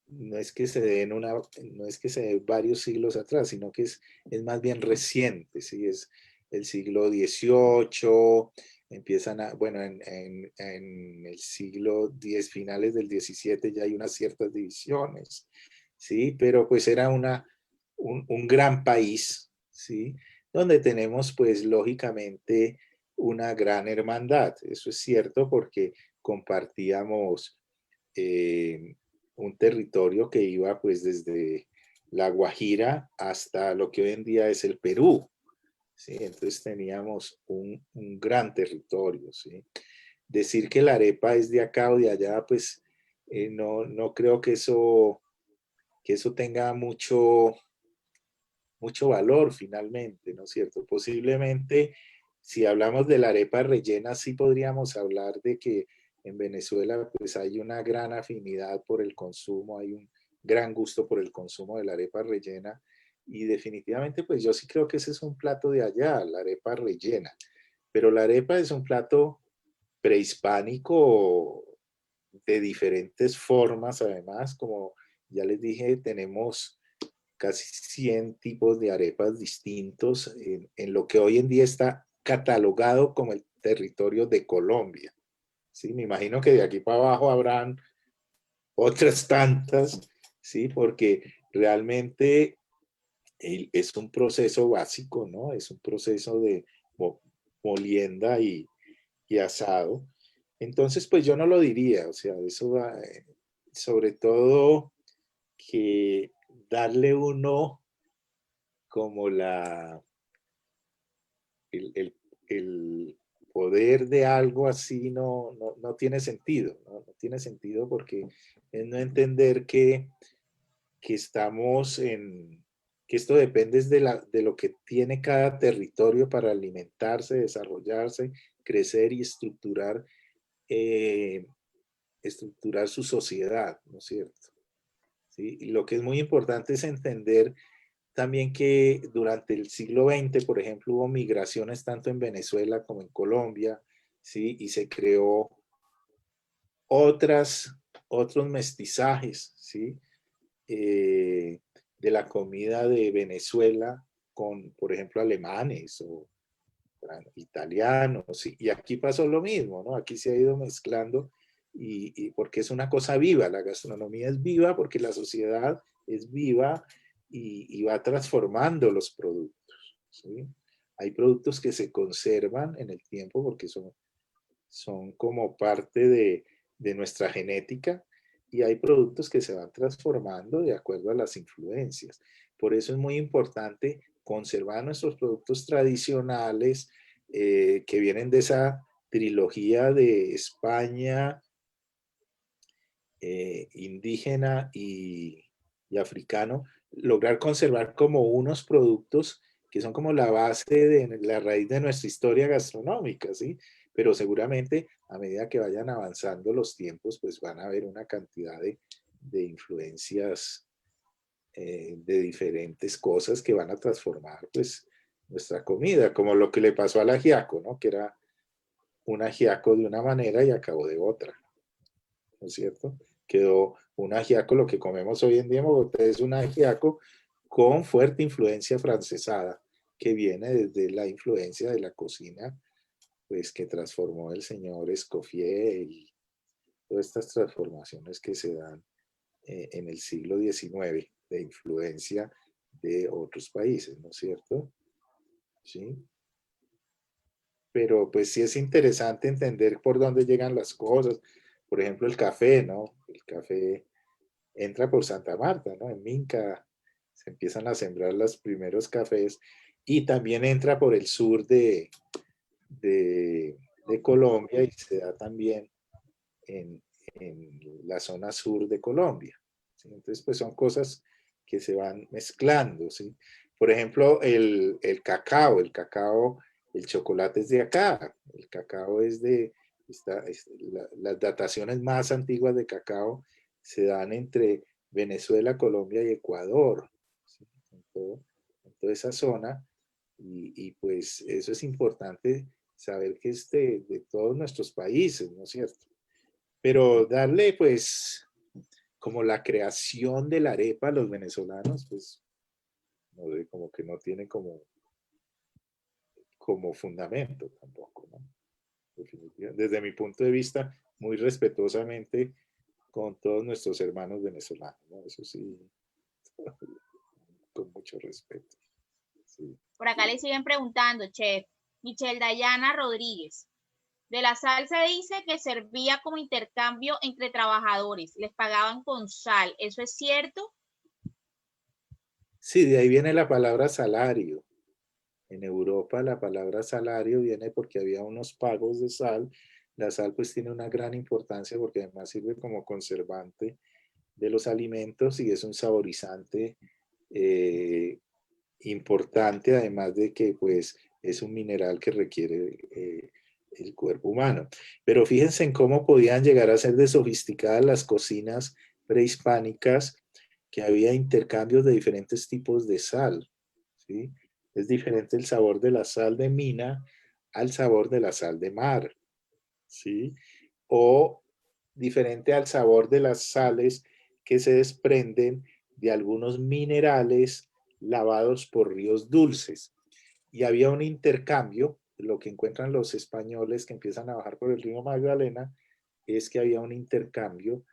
Speaker 5: no es que se dé no es que se dé varios siglos atrás, sino que es más bien reciente, ¿sí? Es el siglo XVIII, bueno, en el siglo X, finales del XVII ya hay unas ciertas divisiones, ¿sí? Pero pues era un gran país, ¿sí? Donde tenemos pues lógicamente una gran hermandad. Eso es cierto porque compartíamos un territorio que iba pues desde La Guajira hasta lo que hoy en día es el Perú, ¿sí? Entonces teníamos un gran territorio, ¿sí? Decir que la arepa es de acá o de allá, pues no creo que eso tenga mucho valor finalmente, ¿no es cierto? Posiblemente, si hablamos de la arepa rellena, sí podríamos hablar de que en Venezuela pues hay una gran afinidad por el consumo, hay un gran gusto por el consumo de la arepa rellena y definitivamente pues yo sí creo que ese es un plato de allá, la arepa rellena, pero la arepa es un plato prehispánico de diferentes formas, además, como ya les dije, tenemos casi 100 tipos de arepas distintos en lo que hoy en día está catalogado como el territorio de Colombia. ¿Sí? Me imagino que de aquí para abajo habrán otras tantas, ¿sí? Porque realmente es un proceso básico, ¿no? Es un proceso de molienda y asado. Entonces, pues yo no lo diría, o sea, eso va, sobre todo que darle uno como el poder de algo así no tiene sentido, ¿no? No tiene sentido porque es no entender que estamos que esto depende de lo que tiene cada territorio para alimentarse, desarrollarse, crecer y estructurar su sociedad, ¿no es cierto? ¿Sí? Y lo que es muy importante es entender también que durante el siglo XX, por ejemplo, hubo migraciones tanto en Venezuela como en Colombia, ¿sí? Y se creó otros mestizajes, ¿sí? De la comida de Venezuela con, por ejemplo, alemanes o italianos, ¿sí? Y aquí pasó lo mismo, ¿no? Aquí se ha ido mezclando y porque es una cosa viva, la gastronomía es viva porque la sociedad es viva y va transformando los productos, ¿sí? Hay productos que se conservan en el tiempo porque son como parte de nuestra genética, y hay productos que se van transformando de acuerdo a las influencias. Por eso es muy importante conservar nuestros productos tradicionales que vienen de esa trilogía de España, indígena y africano, lograr conservar como unos productos que son como la base de la raíz de nuestra historia gastronómica, ¿sí? Pero seguramente a medida que vayan avanzando los tiempos, pues van a haber una cantidad de influencias de diferentes cosas que van a transformar pues nuestra comida, como lo que le pasó al ajiaco, ¿no? Que era un ajiaco de una manera y acabó de otra, ¿no es cierto? Quedó un ajiaco, lo que comemos hoy en día en Bogotá es un ajiaco con fuerte influencia francesada, que viene desde la influencia de la cocina, pues que transformó el señor Escoffier y todas estas transformaciones que se dan en el siglo XIX de influencia de otros países, ¿no es cierto? Sí. Pero pues sí es interesante entender por dónde llegan las cosas. Por ejemplo, el café, ¿no? El café entra por Santa Marta, ¿no? En Minca se empiezan a sembrar los primeros cafés, y también entra por el sur de Colombia, y se da también en la zona sur de Colombia, ¿sí? Entonces, pues son cosas que se van mezclando, ¿sí? Por ejemplo, el cacao, el chocolate es de acá, el cacao es de, las dataciones más antiguas de cacao se dan entre Venezuela, Colombia y Ecuador, ¿sí? En toda esa zona, y pues eso es importante saber que es de todos nuestros países, ¿no es cierto? Pero darle pues como la creación de la arepa a los venezolanos, pues no, como que no tiene como fundamento tampoco, ¿no? Desde mi punto de vista, muy respetuosamente con todos nuestros hermanos venezolanos, ¿no? Eso sí, con mucho respeto. Sí.
Speaker 1: Por acá le siguen preguntando, chef. Michelle Dayana Rodríguez. De la sal se dice que servía como intercambio entre trabajadores. Les pagaban con sal. ¿Eso es cierto?
Speaker 5: Sí, de ahí viene la palabra salario. En Europa la palabra salario viene porque había unos pagos de sal. La sal pues tiene una gran importancia porque además sirve como conservante de los alimentos y es un saborizante importante, además de que pues es un mineral que requiere el cuerpo humano. Pero fíjense en cómo podían llegar a ser de sofisticadas las cocinas prehispánicas, que había intercambios de diferentes tipos de sal, ¿sí? Es diferente el sabor de la sal de mina al sabor de la sal de mar, ¿sí? O diferente al sabor de las sales que se desprenden de algunos minerales lavados por ríos dulces. Y había un intercambio, lo que encuentran los españoles que empiezan a bajar por el río Magdalena, es que había un intercambio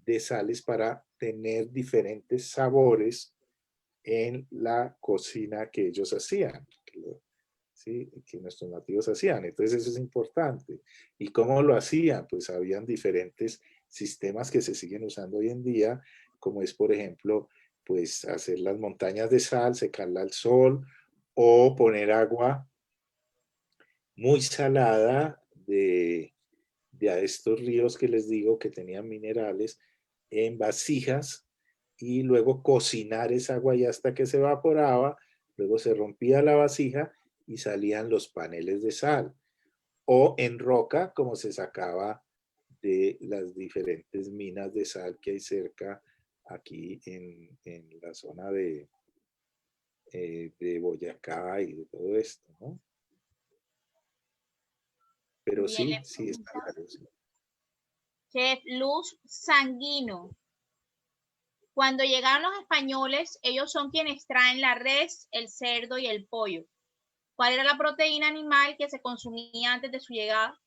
Speaker 5: de sales para tener diferentes sabores en la cocina que ellos hacían, ¿sí? Que nuestros nativos hacían. Entonces eso es importante. ¿Y cómo lo hacían? Pues habían diferentes sistemas que se siguen usando hoy en día, como es, por ejemplo, pues hacer las montañas de sal, secarla al sol, o poner agua muy salada de a estos ríos que les digo que tenían minerales en vasijas, y luego cocinar esa agua y hasta que se evaporaba, luego se rompía la vasija y salían los paneles de sal, o en roca como se sacaba de las diferentes minas de sal que hay cerca aquí en la zona de Boyacá y de todo esto, ¿no? Pero
Speaker 1: Bien,
Speaker 5: sí,
Speaker 1: le
Speaker 5: sí está
Speaker 1: pregunta.
Speaker 5: claro. Sí.
Speaker 1: Chef Luz Sanguino. Cuando llegaron los españoles, ellos son quienes traen la res, el cerdo y el pollo. ¿Cuál era la proteína animal que se consumía antes de su llegada?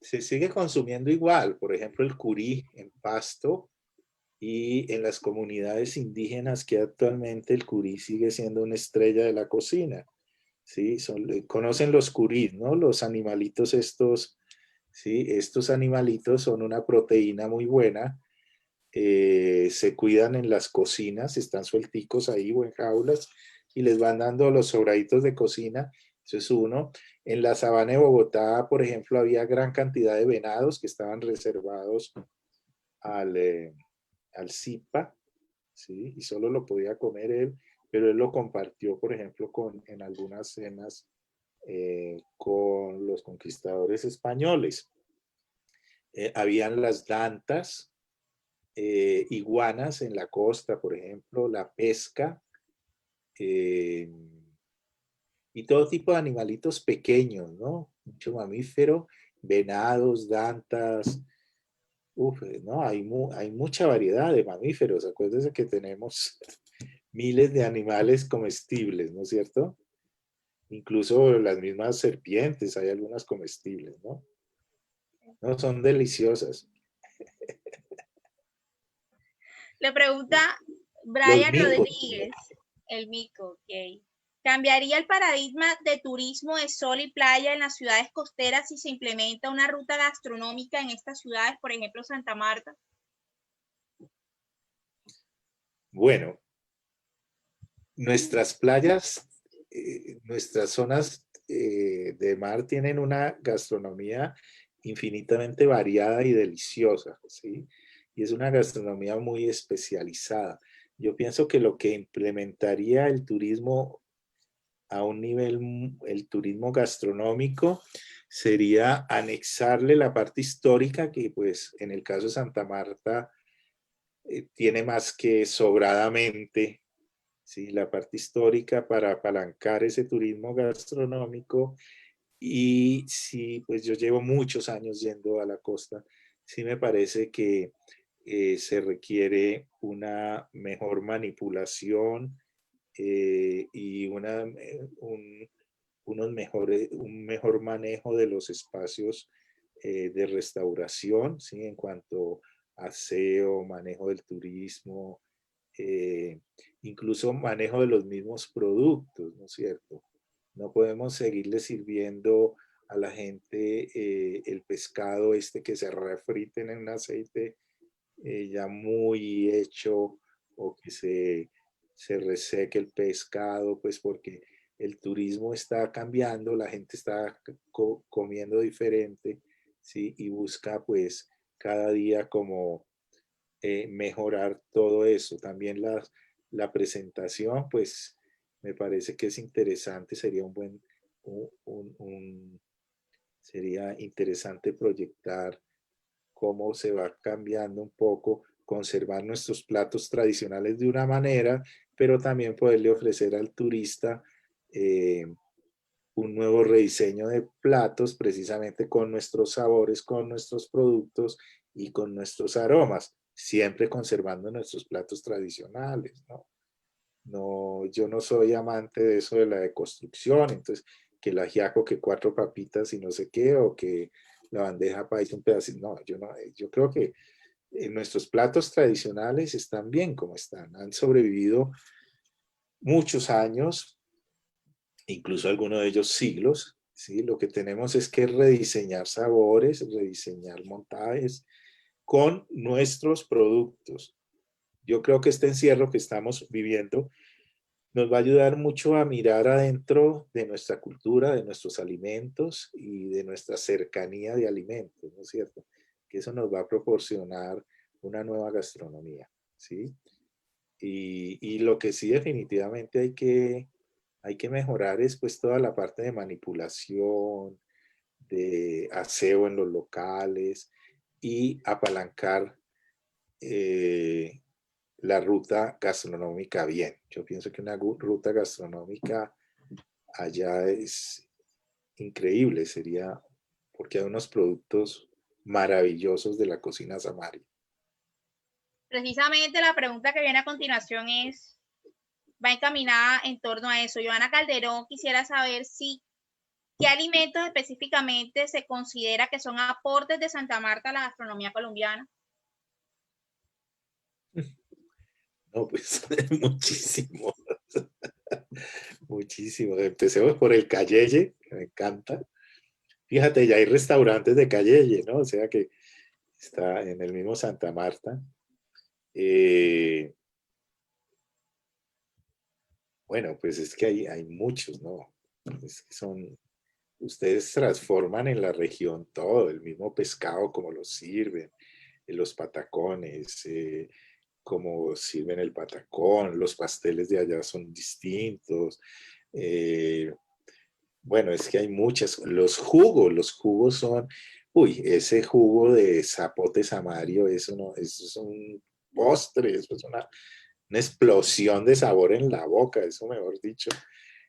Speaker 5: Se sigue consumiendo igual, por ejemplo, el curí en Pasto y en las comunidades indígenas, que actualmente el curí sigue siendo una estrella de la cocina. ¿sí? Conocen los curid, ¿no? Los animalitos estos, ¿sí? Estos animalitos son una proteína muy buena. Se cuidan en las cocinas, están suelticos ahí o en jaulas y les van dando los sobraditos de cocina. Eso es uno. En la sabana de Bogotá, por ejemplo, había gran cantidad de venados que estaban reservados al CIPA, ¿sí? Y solo lo podía comer él, pero él lo compartió, por ejemplo, en algunas cenas con los conquistadores españoles. Habían las dantas, iguanas en la costa, por ejemplo, la pesca, y todo tipo de animalitos pequeños, ¿no? Mucho mamífero, venados, dantas. Uf, no, hay mucha variedad de mamíferos. Acuérdense que tenemos miles de animales comestibles, ¿no es cierto? Incluso las mismas serpientes, hay algunas comestibles, ¿no? No, son deliciosas.
Speaker 1: Le pregunta
Speaker 5: Los
Speaker 1: Brian
Speaker 5: micos.
Speaker 1: Rodríguez, el mico, ok. ¿Cambiaría el paradigma de turismo de sol y playa en las ciudades costeras si se implementa una ruta gastronómica en estas ciudades, por ejemplo, Santa Marta?
Speaker 5: Bueno, nuestras playas, nuestras zonas de mar tienen una gastronomía infinitamente variada y deliciosa, ¿sí? Y es una gastronomía muy especializada. Yo pienso que lo que implementaría el turismo a un nivel, el turismo gastronómico, sería anexarle la parte histórica que pues en el caso de Santa Marta tiene más que sobradamente, ¿sí? La parte histórica para apalancar ese turismo gastronómico. Y sí, pues yo llevo muchos años yendo a la costa, sí me parece que se requiere una mejor manipulación y un mejor manejo de los espacios de restauración, ¿sí? En cuanto a aseo, manejo del turismo, eh, incluso manejo de los mismos productos, ¿no es cierto? No podemos seguirle sirviendo a la gente el pescado este que se refriten en un aceite ya muy hecho, o que se reseque el pescado, pues porque el turismo está cambiando, la gente está comiendo diferente, ¿sí? Y busca pues cada día como mejorar todo eso. También la presentación, pues me parece que es interesante, sería sería interesante proyectar cómo se va cambiando un poco, conservar nuestros platos tradicionales de una manera, pero también poderle ofrecer al turista un nuevo rediseño de platos precisamente con nuestros sabores, con nuestros productos y con nuestros aromas, siempre conservando nuestros platos tradicionales, ¿no? No, yo no soy amante de eso de la deconstrucción, entonces que el ajiaco, que 4 papitas y no sé qué, o que la bandeja paisa un pedacito, no, yo creo que nuestros platos tradicionales están bien como están, han sobrevivido muchos años, incluso algunos de ellos siglos, ¿sí? Lo que tenemos es que rediseñar sabores, rediseñar montajes con nuestros productos. Yo creo que este encierro que estamos viviendo nos va a ayudar mucho a mirar adentro de nuestra cultura, de nuestros alimentos y de nuestra cercanía de alimentos, ¿no es cierto? Que eso nos va a proporcionar una nueva gastronomía, ¿sí? Y lo que sí definitivamente hay que mejorar es pues toda la parte de manipulación, de aseo en los locales y apalancar la ruta gastronómica bien. Yo pienso que una ruta gastronómica allá es increíble, sería porque hay unos productos maravillosos de la cocina samaria.
Speaker 1: Precisamente la pregunta que viene a continuación va encaminada en torno a eso. Joana Calderón quisiera saber qué alimentos específicamente se considera que son aportes de Santa Marta a la gastronomía colombiana.
Speaker 5: No, pues muchísimo. Muchísimo. Empecemos por el Calleye, que me encanta. Fíjate, ya hay restaurantes de Calleye, ¿no? O sea que está en el mismo Santa Marta. Bueno, pues es que hay muchos, ¿no? Es que ustedes transforman en la región todo, el mismo pescado como lo sirven, en los patacones, como sirven el patacón, los pasteles de allá son distintos. Bueno, es que hay muchas. Los jugos son, uy, ese jugo de zapote samario, eso no, eso es un postre, eso es una explosión de sabor en la boca, eso mejor dicho.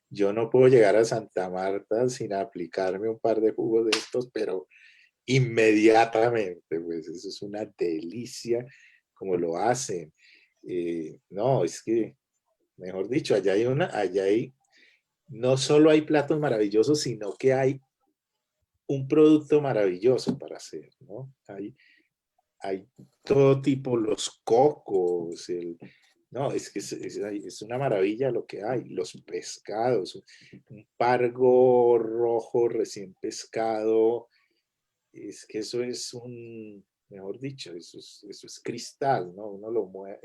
Speaker 5: Yo no puedo llegar a Santa Marta sin aplicarme un par de jugos de estos, pero inmediatamente, pues eso es una delicia como lo hacen. No, es que, mejor dicho, allá hay, no solo hay platos maravillosos, sino que hay un producto maravilloso para hacer, ¿no? Hay todo tipo, los cocos, no, es que es una maravilla lo que hay, los pescados, un pargo rojo recién pescado, es que eso es mejor dicho, eso es cristal, ¿no? Uno lo mueve,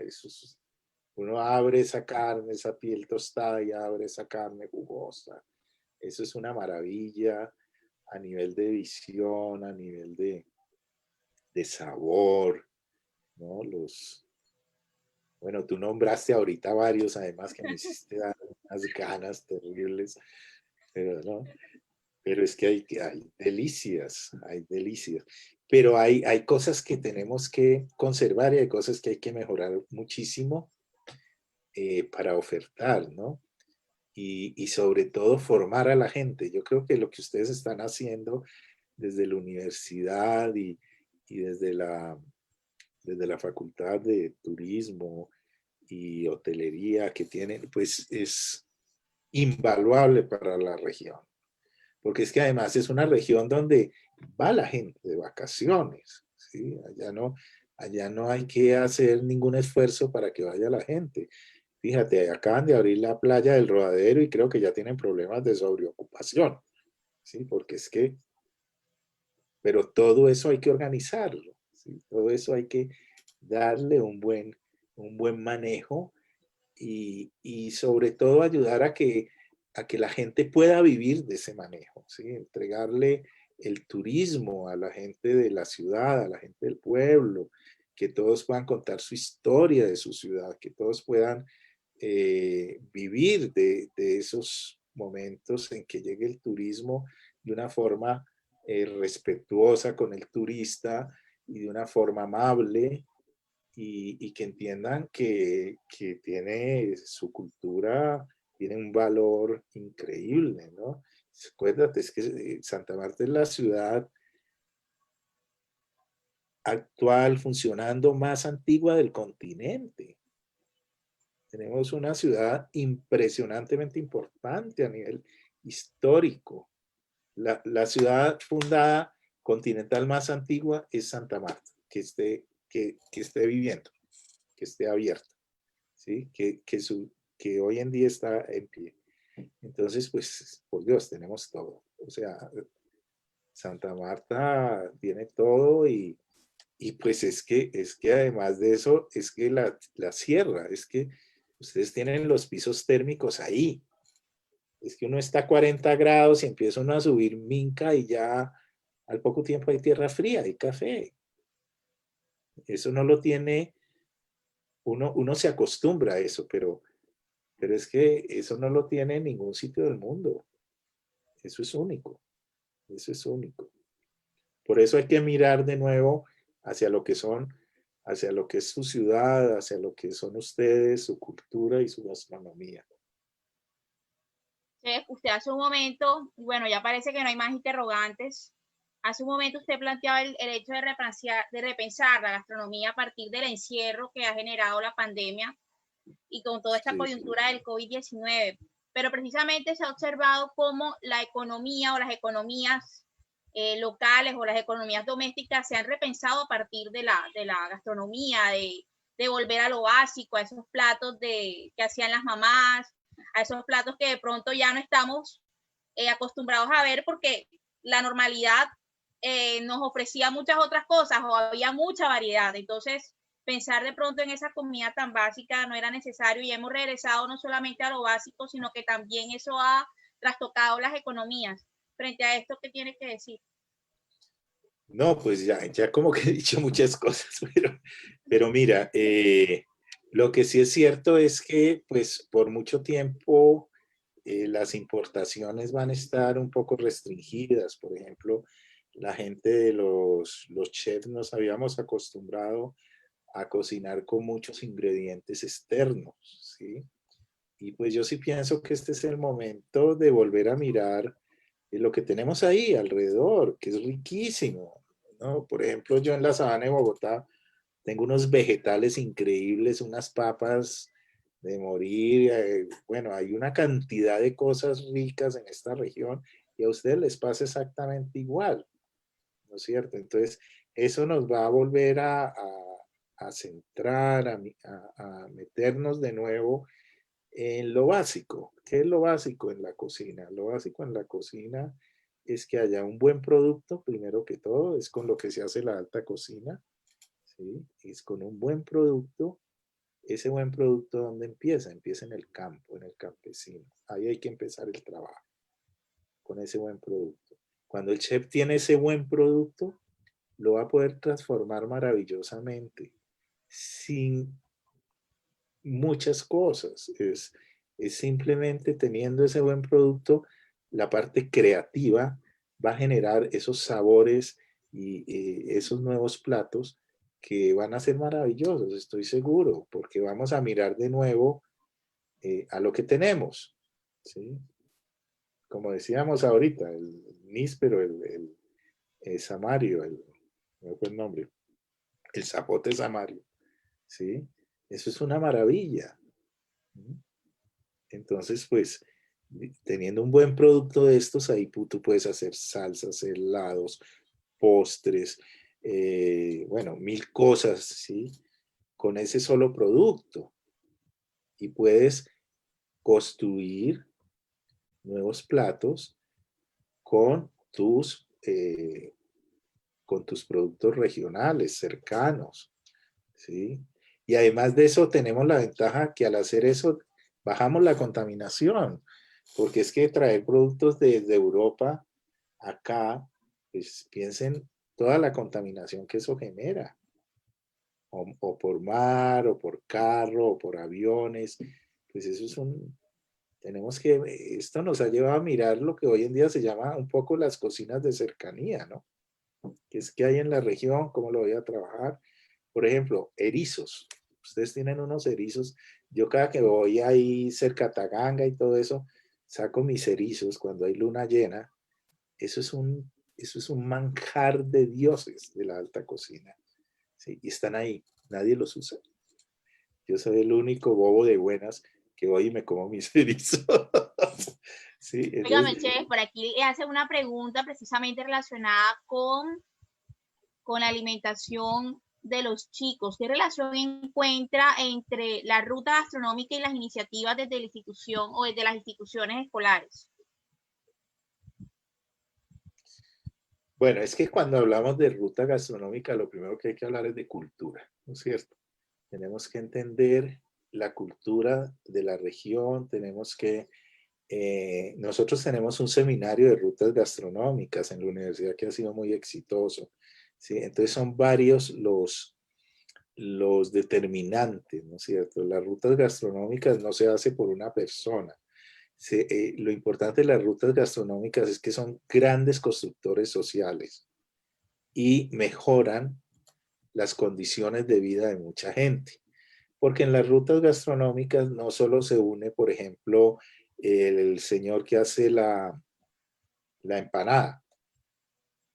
Speaker 5: uno abre esa carne, esa piel tostada y abre esa carne jugosa. Eso es una maravilla a nivel de visión, a nivel de sabor, ¿no? Bueno, tú nombraste ahorita varios, además que me hiciste dar unas ganas terribles, pero no, pero es que hay delicias, hay delicias. Pero hay cosas que tenemos que conservar y hay cosas que hay que mejorar muchísimo para ofertar, ¿no? Y sobre todo formar a la gente. Yo creo que lo que ustedes están haciendo desde la universidad y desde la Facultad de Turismo y Hotelería que tienen, pues es invaluable para la región. Porque es que además es una región donde va la gente de vacaciones, ¿sí? Allá no hay que hacer ningún esfuerzo para que vaya la gente. Fíjate, acaban de abrir la playa del Rodadero y creo que ya tienen problemas de sobreocupación, ¿sí? Porque es que, pero todo eso hay que organizarlo, ¿sí? Todo eso hay que darle un buen manejo y sobre todo ayudar a que la gente pueda vivir de ese manejo, ¿sí? Entregarle el turismo a la gente de la ciudad, a la gente del pueblo, que todos puedan contar su historia de su ciudad, que todos puedan vivir de esos momentos en que llegue el turismo de una forma respetuosa con el turista y de una forma amable y que entiendan que tiene su cultura, tiene un valor increíble, ¿no? Acuérdate, es que Santa Marta es la ciudad actual funcionando más antigua del continente. Tenemos una ciudad impresionantemente importante a nivel histórico. La ciudad fundada continental más antigua es Santa Marta, que esté viviendo, que esté abierta, ¿sí? Que hoy en día está en pie. Entonces, pues, por Dios, tenemos todo. O sea, Santa Marta tiene todo y pues es que además de eso, es que la sierra, es que ustedes tienen los pisos térmicos ahí. Es que uno está a 40 grados y empieza uno a subir Minca y ya al poco tiempo hay tierra fría, hay café. Eso no lo tiene, uno se acostumbra a eso, pero es que eso no lo tiene en ningún sitio del mundo. Eso es único, eso es único. Por eso hay que mirar de nuevo hacia lo que hacia lo que es su ciudad, hacia lo que son ustedes, su cultura y su gastronomía.
Speaker 1: Usted hace un momento, bueno, ya parece que no hay más interrogantes. Hace un momento usted planteaba el hecho de repensar la gastronomía a partir del encierro que ha generado la pandemia y con toda esta coyuntura del COVID-19. Pero precisamente se ha observado cómo la economía o las economías locales o las economías domésticas se han repensado a partir de la gastronomía, de volver a lo básico, a esos platos que hacían las mamás, a esos platos que de pronto ya no estamos acostumbrados a ver porque la normalidad nos ofrecía muchas otras cosas o había mucha variedad. Entonces, pensar de pronto en esa comida tan básica no era necesario y hemos regresado no solamente a lo básico, sino que también eso ha trastocado las economías. Frente a esto, ¿qué tiene que decir?
Speaker 5: No, pues ya como que he dicho muchas cosas, pero mira, lo que sí es cierto es que pues por mucho tiempo las importaciones van a estar un poco restringidas. Por ejemplo, la gente de los chefs nos habíamos acostumbrado a cocinar con muchos ingredientes externos, ¿sí? Y pues yo sí pienso que este es el momento de volver a mirar lo que tenemos ahí alrededor, que es riquísimo, ¿no? Por ejemplo, yo en la sabana de Bogotá tengo unos vegetales increíbles, unas papas de morir, bueno, hay una cantidad de cosas ricas en esta región y a ustedes les pasa exactamente igual, ¿no es cierto? Entonces, eso nos va a volver a centrar, a meternos de nuevo en lo básico. ¿Qué es lo básico en la cocina? Lo básico en la cocina es que haya un buen producto, primero que todo, es con lo que se hace la alta cocina, ¿sí? Es con un buen producto. Ese buen producto, ¿dónde empieza? Empieza en el campo, en el campesino. Ahí hay que empezar el trabajo, con ese buen producto. Cuando el chef tiene ese buen producto, lo va a poder transformar maravillosamente, sin muchas cosas. Es simplemente teniendo ese buen producto, la parte creativa va a generar esos sabores y esos nuevos platos que van a ser maravillosos, estoy seguro, porque vamos a mirar de nuevo a lo que tenemos, ¿sí? Como decíamos ahorita, el níspero, el samario, no fue el nombre, el zapote samario, ¿sí? Eso es una maravilla. Entonces, pues, teniendo un buen producto de estos, ahí tú puedes hacer salsas, helados, postres, bueno, mil cosas, ¿sí? Con ese solo producto. Y puedes construir nuevos platos con con tus productos regionales, cercanos, ¿sí? Y además de eso, tenemos la ventaja que al hacer eso, bajamos la contaminación, porque es que traer productos desde Europa acá, pues piensen toda la contaminación que eso genera, o por mar, o por carro, o por aviones, pues eso es tenemos que, esto nos ha llevado a mirar lo que hoy en día se llama un poco las cocinas de cercanía, ¿no? Que es que hay en la región, cómo lo voy a trabajar. Por ejemplo, erizos. Ustedes tienen unos erizos. Yo cada que voy ahí cerca a Taganga y todo eso, saco mis erizos cuando hay luna llena. Eso es un manjar de dioses de la alta cocina. ¿Sí? Y están ahí. Nadie los usa. Yo soy el único bobo de buenas que voy y me como mis erizos. Sí,
Speaker 1: Dígame, chef, por aquí le hace una pregunta precisamente relacionada con la alimentación de los chicos. ¿Qué relación encuentra entre la ruta gastronómica y las iniciativas desde la institución o desde las instituciones escolares?
Speaker 5: bueno, es que cuando hablamos de ruta gastronómica, lo primero que hay que hablar es de cultura, ¿no es cierto? Tenemos que entender la cultura de la región, nosotros tenemos un seminario de rutas gastronómicas en la universidad que ha sido muy exitoso, ¿sí? Entonces son varios los determinantes, ¿no es cierto? Las rutas gastronómicas no se hace por una persona. Lo importante de las rutas gastronómicas es que son grandes constructores sociales y mejoran las condiciones de vida de mucha gente. Porque en las rutas gastronómicas no solo se une, por ejemplo, el señor que hace la empanada,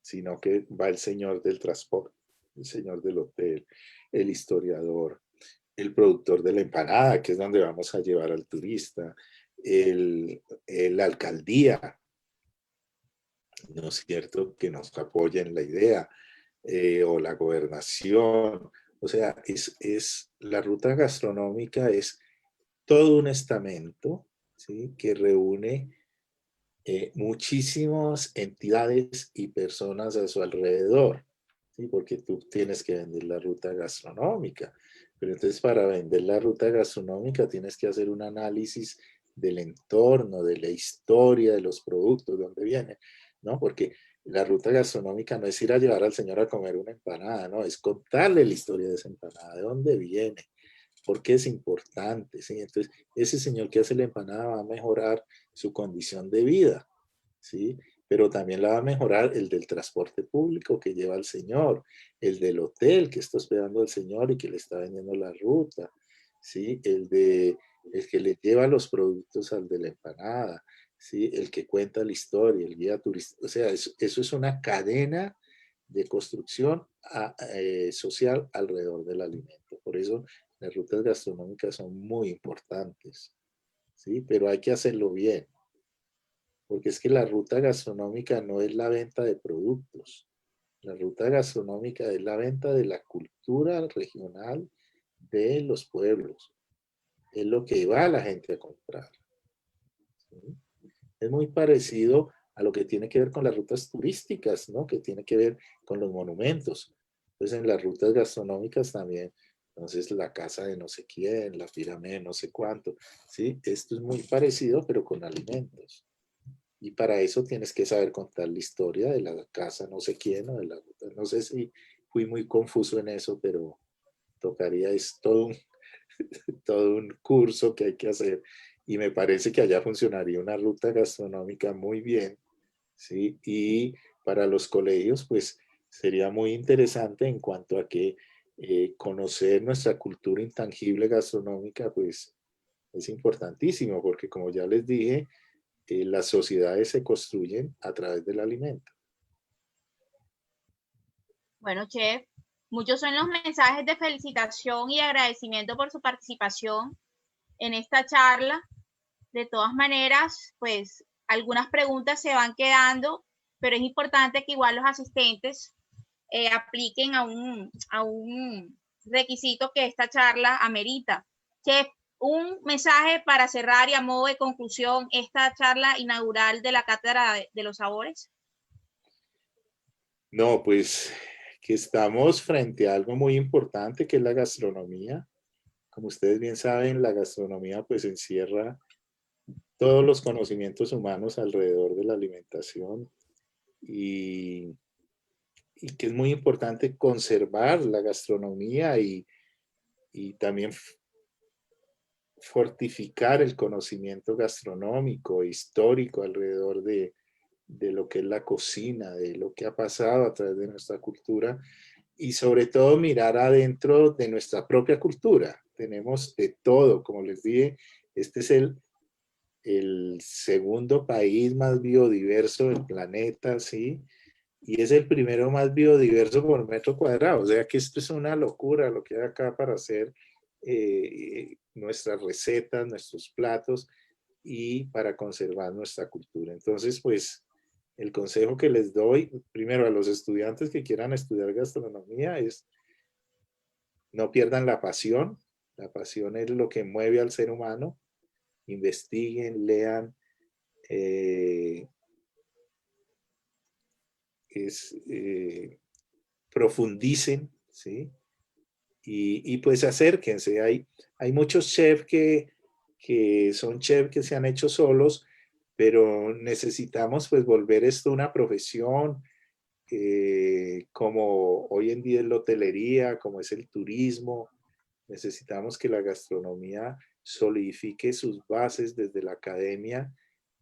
Speaker 5: sino que va el señor del transporte, el señor del hotel, el historiador, el productor de la empanada, que es donde vamos a llevar al turista, la alcaldía, ¿no es cierto?, que nos apoya en la idea, o la gobernación. O sea, la ruta gastronómica es todo un estamento, ¿sí? Que reúne muchísimas entidades y personas a su alrededor, ¿sí? Porque tú tienes que vender la ruta gastronómica, pero entonces para vender la ruta gastronómica tienes que hacer un análisis del entorno, de la historia, de los productos, de dónde vienen, ¿no? Porque la ruta gastronómica no es ir a llevar al señor a comer una empanada, no, es contarle la historia de esa empanada, de dónde viene, por qué es importante, ¿sí? Entonces, ese señor que hace la empanada va a mejorar su condición de vida, ¿sí? Pero también la va a mejorar el del transporte público que lleva al señor, el del hotel que está hospedando al señor y que le está vendiendo la ruta, ¿sí? El que le lleva los productos al de la empanada, ¿sí? El que cuenta la historia, el guía turístico. O sea, eso es una cadena de construcción social alrededor del alimento. Por eso las rutas gastronómicas son muy importantes, ¿sí? Pero hay que hacerlo bien, porque es que la ruta gastronómica no es la venta de productos. La ruta gastronómica es la venta de la cultura regional de los pueblos. Es lo que va a la gente a comprar, ¿sí? Es muy parecido a lo que tiene que ver con las rutas turísticas, ¿no? Que tiene que ver con los monumentos. Entonces, en las rutas gastronómicas también, entonces la casa de no sé quién, la pirámide de no sé cuánto, ¿sí? Esto es muy parecido, pero con alimentos. Y para eso tienes que saber contar la historia de la casa no sé quién o de la ruta. No sé si fui muy confuso en eso, pero tocaría, es todo un curso que hay que hacer. Y me parece que allá funcionaría una ruta gastronómica muy bien, ¿sí? Y para los colegios, pues sería muy interesante en cuanto a que conocer nuestra cultura intangible gastronómica, pues es importantísimo, porque como ya les dije, las sociedades se construyen a través del alimento.
Speaker 1: Bueno, chef, muchos son los mensajes de felicitación y agradecimiento por su participación en esta charla. De todas maneras, pues algunas preguntas se van quedando, pero es importante que igual los asistentes apliquen a un requisito que esta charla amerita. Chef, un mensaje para cerrar y a modo de conclusión esta charla inaugural de la Cátedra de los Sabores.
Speaker 5: No, pues que estamos frente a algo muy importante que es la gastronomía. Como ustedes bien saben, la gastronomía pues encierra todos los conocimientos humanos alrededor de la alimentación y, y que es muy importante conservar la gastronomía y también fortificar el conocimiento gastronómico, histórico alrededor de lo que es la cocina, de lo que ha pasado a través de nuestra cultura y sobre todo mirar adentro de nuestra propia cultura. Tenemos de todo, como les dije, este es el segundo país más biodiverso del planeta, ¿sí? Y es el primero más biodiverso por metro cuadrado. O sea que esto es una locura lo que hay acá para hacer nuestras recetas, nuestros platos y para conservar nuestra cultura. Entonces, pues, el consejo que les doy, primero a los estudiantes que quieran estudiar gastronomía es no pierdan la pasión. La pasión es lo que mueve al ser humano. Investiguen, lean, profundicen, ¿sí? Y pues acérquense. Hay muchos chefs que son chefs que se han hecho solos, pero necesitamos pues volver esto una profesión, como hoy en día es la hotelería, como es el turismo. Necesitamos que la gastronomía solidifique sus bases desde la academia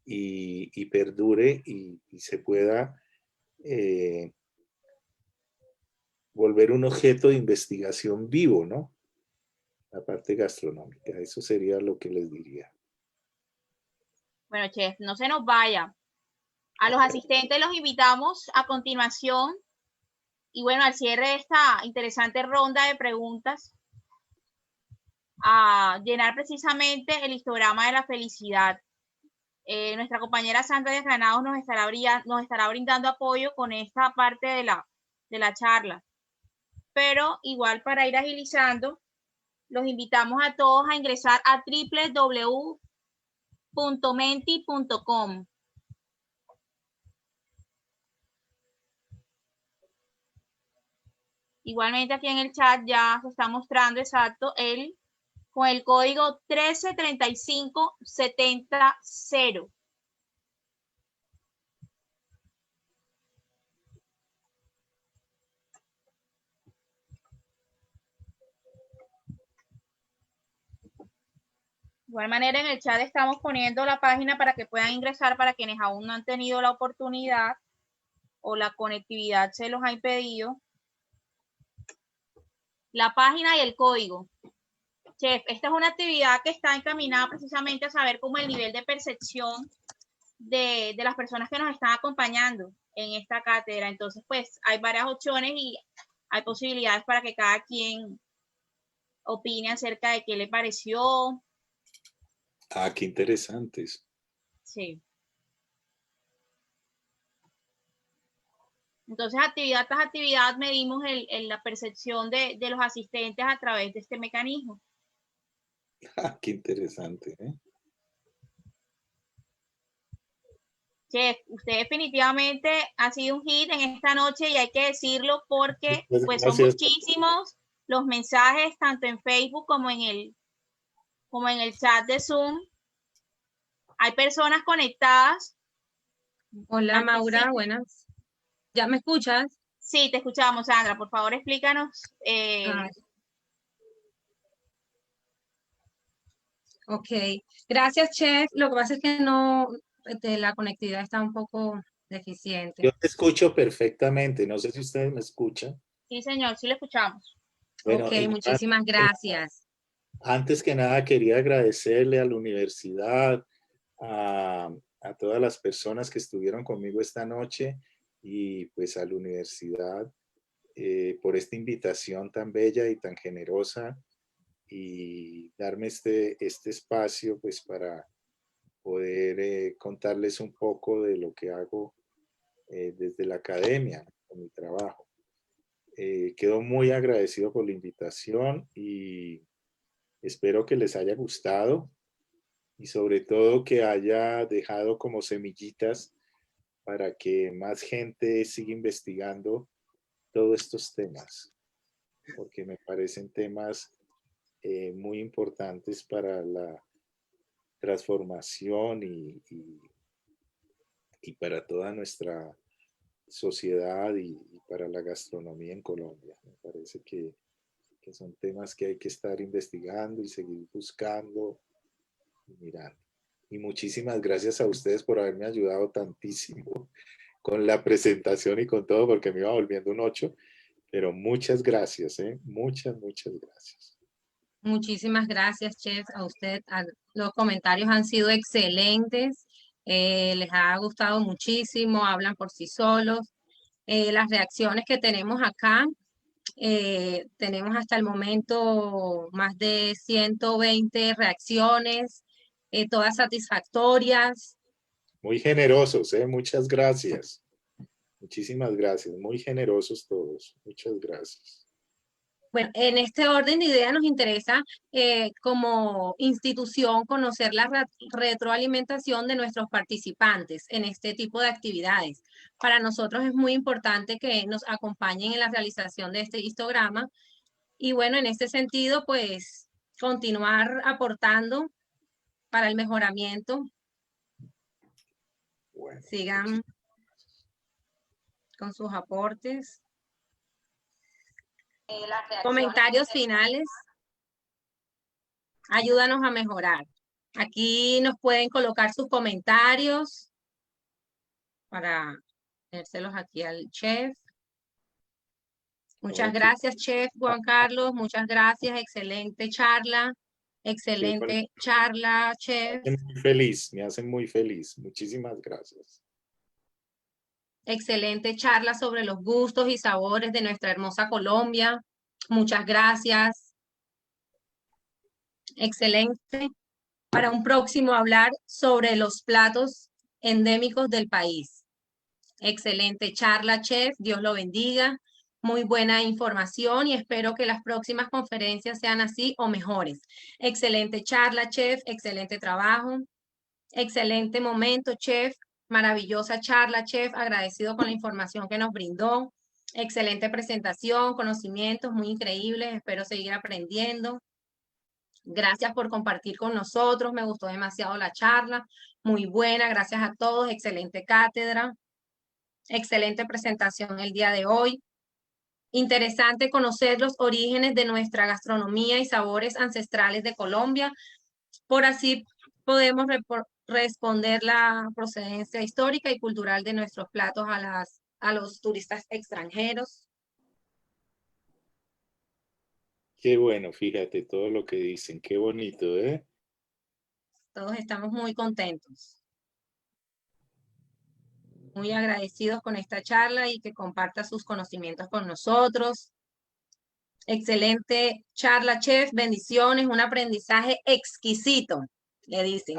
Speaker 5: y perdure y se pueda volver un objeto de investigación vivo, ¿no? La parte gastronómica, eso sería lo que les diría.
Speaker 1: Bueno, chef, no se nos vaya. A los asistentes los invitamos a continuación y bueno, al cierre de esta interesante ronda de preguntas, a llenar precisamente el histograma de la felicidad. Nuestra compañera Sandra de Granados nos estará brindando apoyo con esta parte de la charla. Pero igual para ir agilizando, los invitamos a todos a ingresar a chef.menti.com. Igualmente aquí en el chat ya se está mostrando exacto con el código 133570. De igual manera en el chat estamos poniendo la página para que puedan ingresar para quienes aún no han tenido la oportunidad o la conectividad se los ha impedido. La página y el código. Chef, esta es una actividad que está encaminada precisamente a saber cómo el nivel de percepción de las personas que nos están acompañando en esta cátedra. Entonces, pues hay varias opciones y hay posibilidades para que cada quien opine acerca de qué le pareció.
Speaker 5: Ah, qué interesantes.
Speaker 1: Sí. Entonces, actividad tras actividad medimos la percepción de los asistentes a través de este mecanismo.
Speaker 5: Ah, qué interesante, ¿eh?
Speaker 1: Chef, usted definitivamente ha sido un hit en esta noche y hay que decirlo porque pues son muchísimos los mensajes tanto en Facebook como en el chat de Zoom. Hay personas conectadas.
Speaker 7: Hola Maura, buenas. ¿Ya me escuchas?
Speaker 1: Sí, te escuchamos, Sandra. Por favor, explícanos.
Speaker 7: Ok, gracias, Chef. Lo que pasa es que no, la conectividad está un poco deficiente.
Speaker 5: Yo te escucho perfectamente. No sé si ustedes me escuchan.
Speaker 1: Sí, señor, sí lo escuchamos.
Speaker 5: Bueno,
Speaker 7: ok, muchísimas gracias.
Speaker 5: Antes que nada, quería agradecerle a la universidad, a todas las personas que estuvieron conmigo esta noche y pues a la universidad por esta invitación tan bella y tan generosa y darme este espacio pues para poder contarles un poco de lo que hago desde la academia, con mi trabajo. Quedo muy agradecido por la invitación y espero que les haya gustado y sobre todo que haya dejado como semillitas para que más gente siga investigando todos estos temas, porque me parecen temas muy importantes para la transformación y para toda nuestra sociedad y para la gastronomía en Colombia. Me parece que son temas que hay que estar investigando y seguir buscando y mirando. Y muchísimas gracias a ustedes por haberme ayudado tantísimo con la presentación y con todo, porque me iba volviendo un 8, pero muchas gracias, muchas gracias.
Speaker 7: Muchísimas gracias, Chef, a usted. Los comentarios han sido excelentes, les ha gustado muchísimo, hablan por sí solos. Las reacciones que tenemos acá, tenemos hasta el momento más de 120 reacciones, todas satisfactorias.
Speaker 5: Muy generosos, muchas gracias. Muchísimas gracias, muy generosos todos. Muchas gracias.
Speaker 7: Bueno, en este orden de ideas nos interesa como institución conocer la retroalimentación de nuestros participantes en este tipo de actividades. Para nosotros es muy importante que nos acompañen en la realización de este histograma y bueno, en este sentido, pues continuar aportando para el mejoramiento.
Speaker 5: Bueno,
Speaker 7: sigan con sus aportes. Comentarios finales. Ayúdanos a mejorar. Aquí nos pueden colocar sus comentarios para tenérselos aquí al chef. Muchas gracias, chef Juan Carlos. Muchas gracias. Excelente charla. Excelente charla, chef.
Speaker 5: Me hacen muy feliz. Muchísimas gracias.
Speaker 7: Excelente charla sobre los gustos y sabores de nuestra hermosa Colombia. Muchas gracias. Excelente. Para un próximo hablar sobre los platos endémicos del país. Excelente charla, chef. Dios lo bendiga. Muy buena información y espero que las próximas conferencias sean así o mejores. Excelente charla, chef. Excelente trabajo. Excelente momento, chef. Maravillosa charla, chef. Agradecido con la información que nos brindó. Excelente presentación, conocimientos muy increíbles. Espero seguir aprendiendo. Gracias por compartir con nosotros. Me gustó demasiado la charla. Muy buena. Gracias a todos. Excelente cátedra. Excelente presentación el día de hoy. Interesante conocer los orígenes de nuestra gastronomía y sabores ancestrales de Colombia. Por así podemos responder la procedencia histórica y cultural de nuestros platos a los turistas extranjeros.
Speaker 5: Qué bueno, fíjate todo lo que dicen, qué bonito, ¿eh?
Speaker 7: Todos estamos muy contentos. Muy agradecidos con esta charla y que comparta sus conocimientos con nosotros. Excelente charla, chef. Bendiciones, un aprendizaje exquisito, le dicen.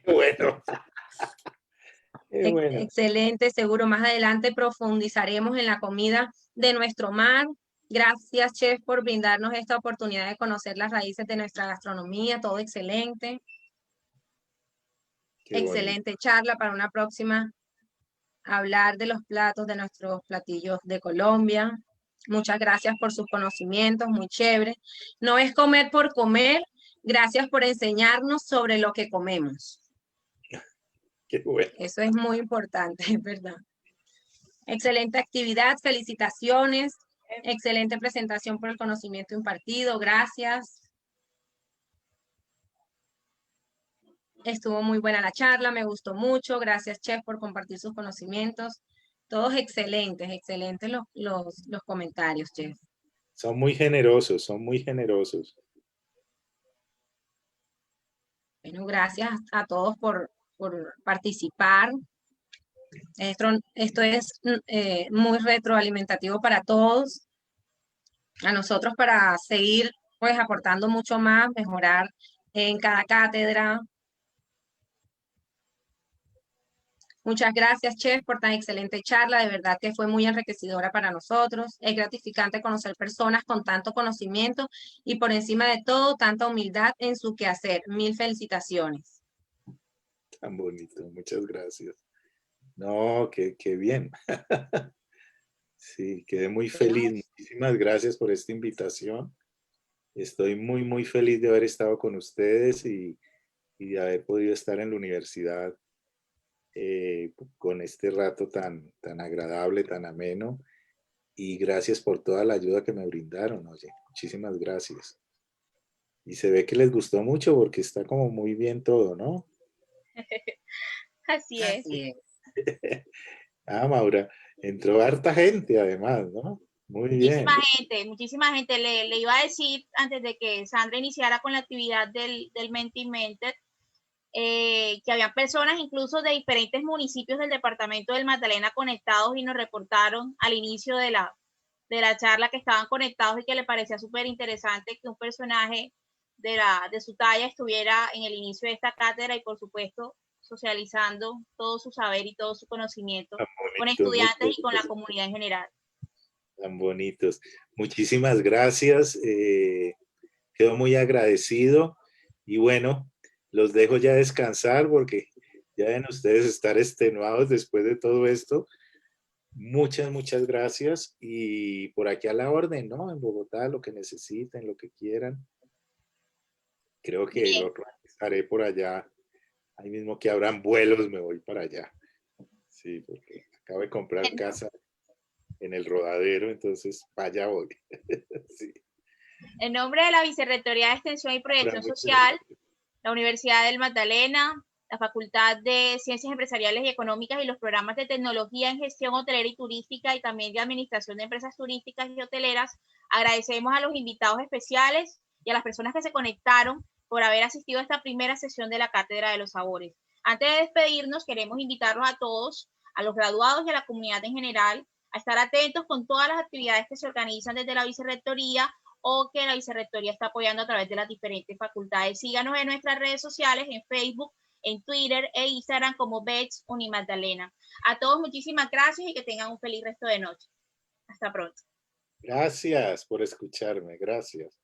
Speaker 5: Qué bueno. Qué bueno.
Speaker 7: Excelente, seguro más adelante profundizaremos en la comida de nuestro mar. Gracias, chef, por brindarnos esta oportunidad de conocer las raíces de nuestra gastronomía. Todo excelente.
Speaker 5: Qué
Speaker 7: Excelente charla para una próxima. Hablar de los platos de nuestros platillos de Colombia. Muchas gracias por sus conocimientos, muy chévere. No es comer por comer, gracias por enseñarnos sobre lo que comemos.
Speaker 5: Qué bueno.
Speaker 7: Eso es muy importante, es verdad. Excelente actividad, felicitaciones. Excelente presentación por el conocimiento impartido, gracias. Estuvo muy buena la charla, me gustó mucho. Gracias, chef, por compartir sus conocimientos. Todos excelentes, excelentes los comentarios, chef.
Speaker 5: Son muy generosos, son muy generosos.
Speaker 7: Bueno, gracias a todos por participar. Esto es muy retroalimentativo para todos. A nosotros para seguir pues aportando mucho más, mejorar en cada cátedra. Muchas gracias, chef, por tan excelente charla. De verdad que fue muy enriquecedora para nosotros. Es gratificante conocer personas con tanto conocimiento y por encima de todo, tanta humildad en su quehacer. Mil felicitaciones.
Speaker 5: Tan bonito, muchas gracias. No, qué bien. Sí, quedé muy feliz. Muchísimas gracias por esta invitación. Estoy muy, muy feliz de haber estado con ustedes y de haber podido estar en la universidad con este rato tan agradable, tan ameno. Y gracias por toda la ayuda que me brindaron. Oye, muchísimas gracias. Y se ve que les gustó mucho porque está como muy bien todo, ¿no?
Speaker 1: Así es.
Speaker 7: Así es.
Speaker 5: Maura, entró harta gente además, ¿no? Muy bien.
Speaker 1: Muchísima gente. Le iba a decir antes de que Sandra iniciara con la actividad del Menti Mentor, que había personas incluso de diferentes municipios del departamento del Magdalena conectados y nos reportaron al inicio de la charla que estaban conectados y que le parecía súper interesante que un personaje de su talla estuviera en el inicio de esta cátedra y por supuesto socializando todo su saber y todo su conocimiento con estudiantes y con la comunidad en general.
Speaker 5: Tan bonitos. Muchísimas gracias. Quedo muy agradecido y bueno, los dejo ya descansar porque ya deben ustedes estar extenuados después de todo esto. Muchas gracias y por aquí a la orden, ¿no? En Bogotá, lo que necesiten, lo que quieran. Creo que el otro año estaré por allá. Ahí mismo que abran vuelos, me voy para allá. Sí, porque acabo de comprar casa en el Rodadero, entonces para allá voy. Sí.
Speaker 1: En nombre de la Vicerrectoría de Extensión y Proyección Social, la Universidad del Magdalena, la Facultad de Ciencias Empresariales y Económicas y los programas de Tecnología en Gestión Hotelera y Turística y también de Administración de Empresas Turísticas y Hoteleras, agradecemos a los invitados especiales y a las personas que se conectaron por haber asistido a esta primera sesión de la Cátedra de los Sabores. Antes de despedirnos, queremos invitarlos a todos, a los graduados y a la comunidad en general, a estar atentos con todas las actividades que se organizan desde la Vicerrectoría o que la Vicerrectoría está apoyando a través de las diferentes facultades. Síganos en nuestras redes sociales, en Facebook, en Twitter e Instagram como BETS Unimagdalena. A todos muchísimas gracias y que tengan un feliz resto de noche. Hasta pronto.
Speaker 5: Gracias por escucharme, gracias.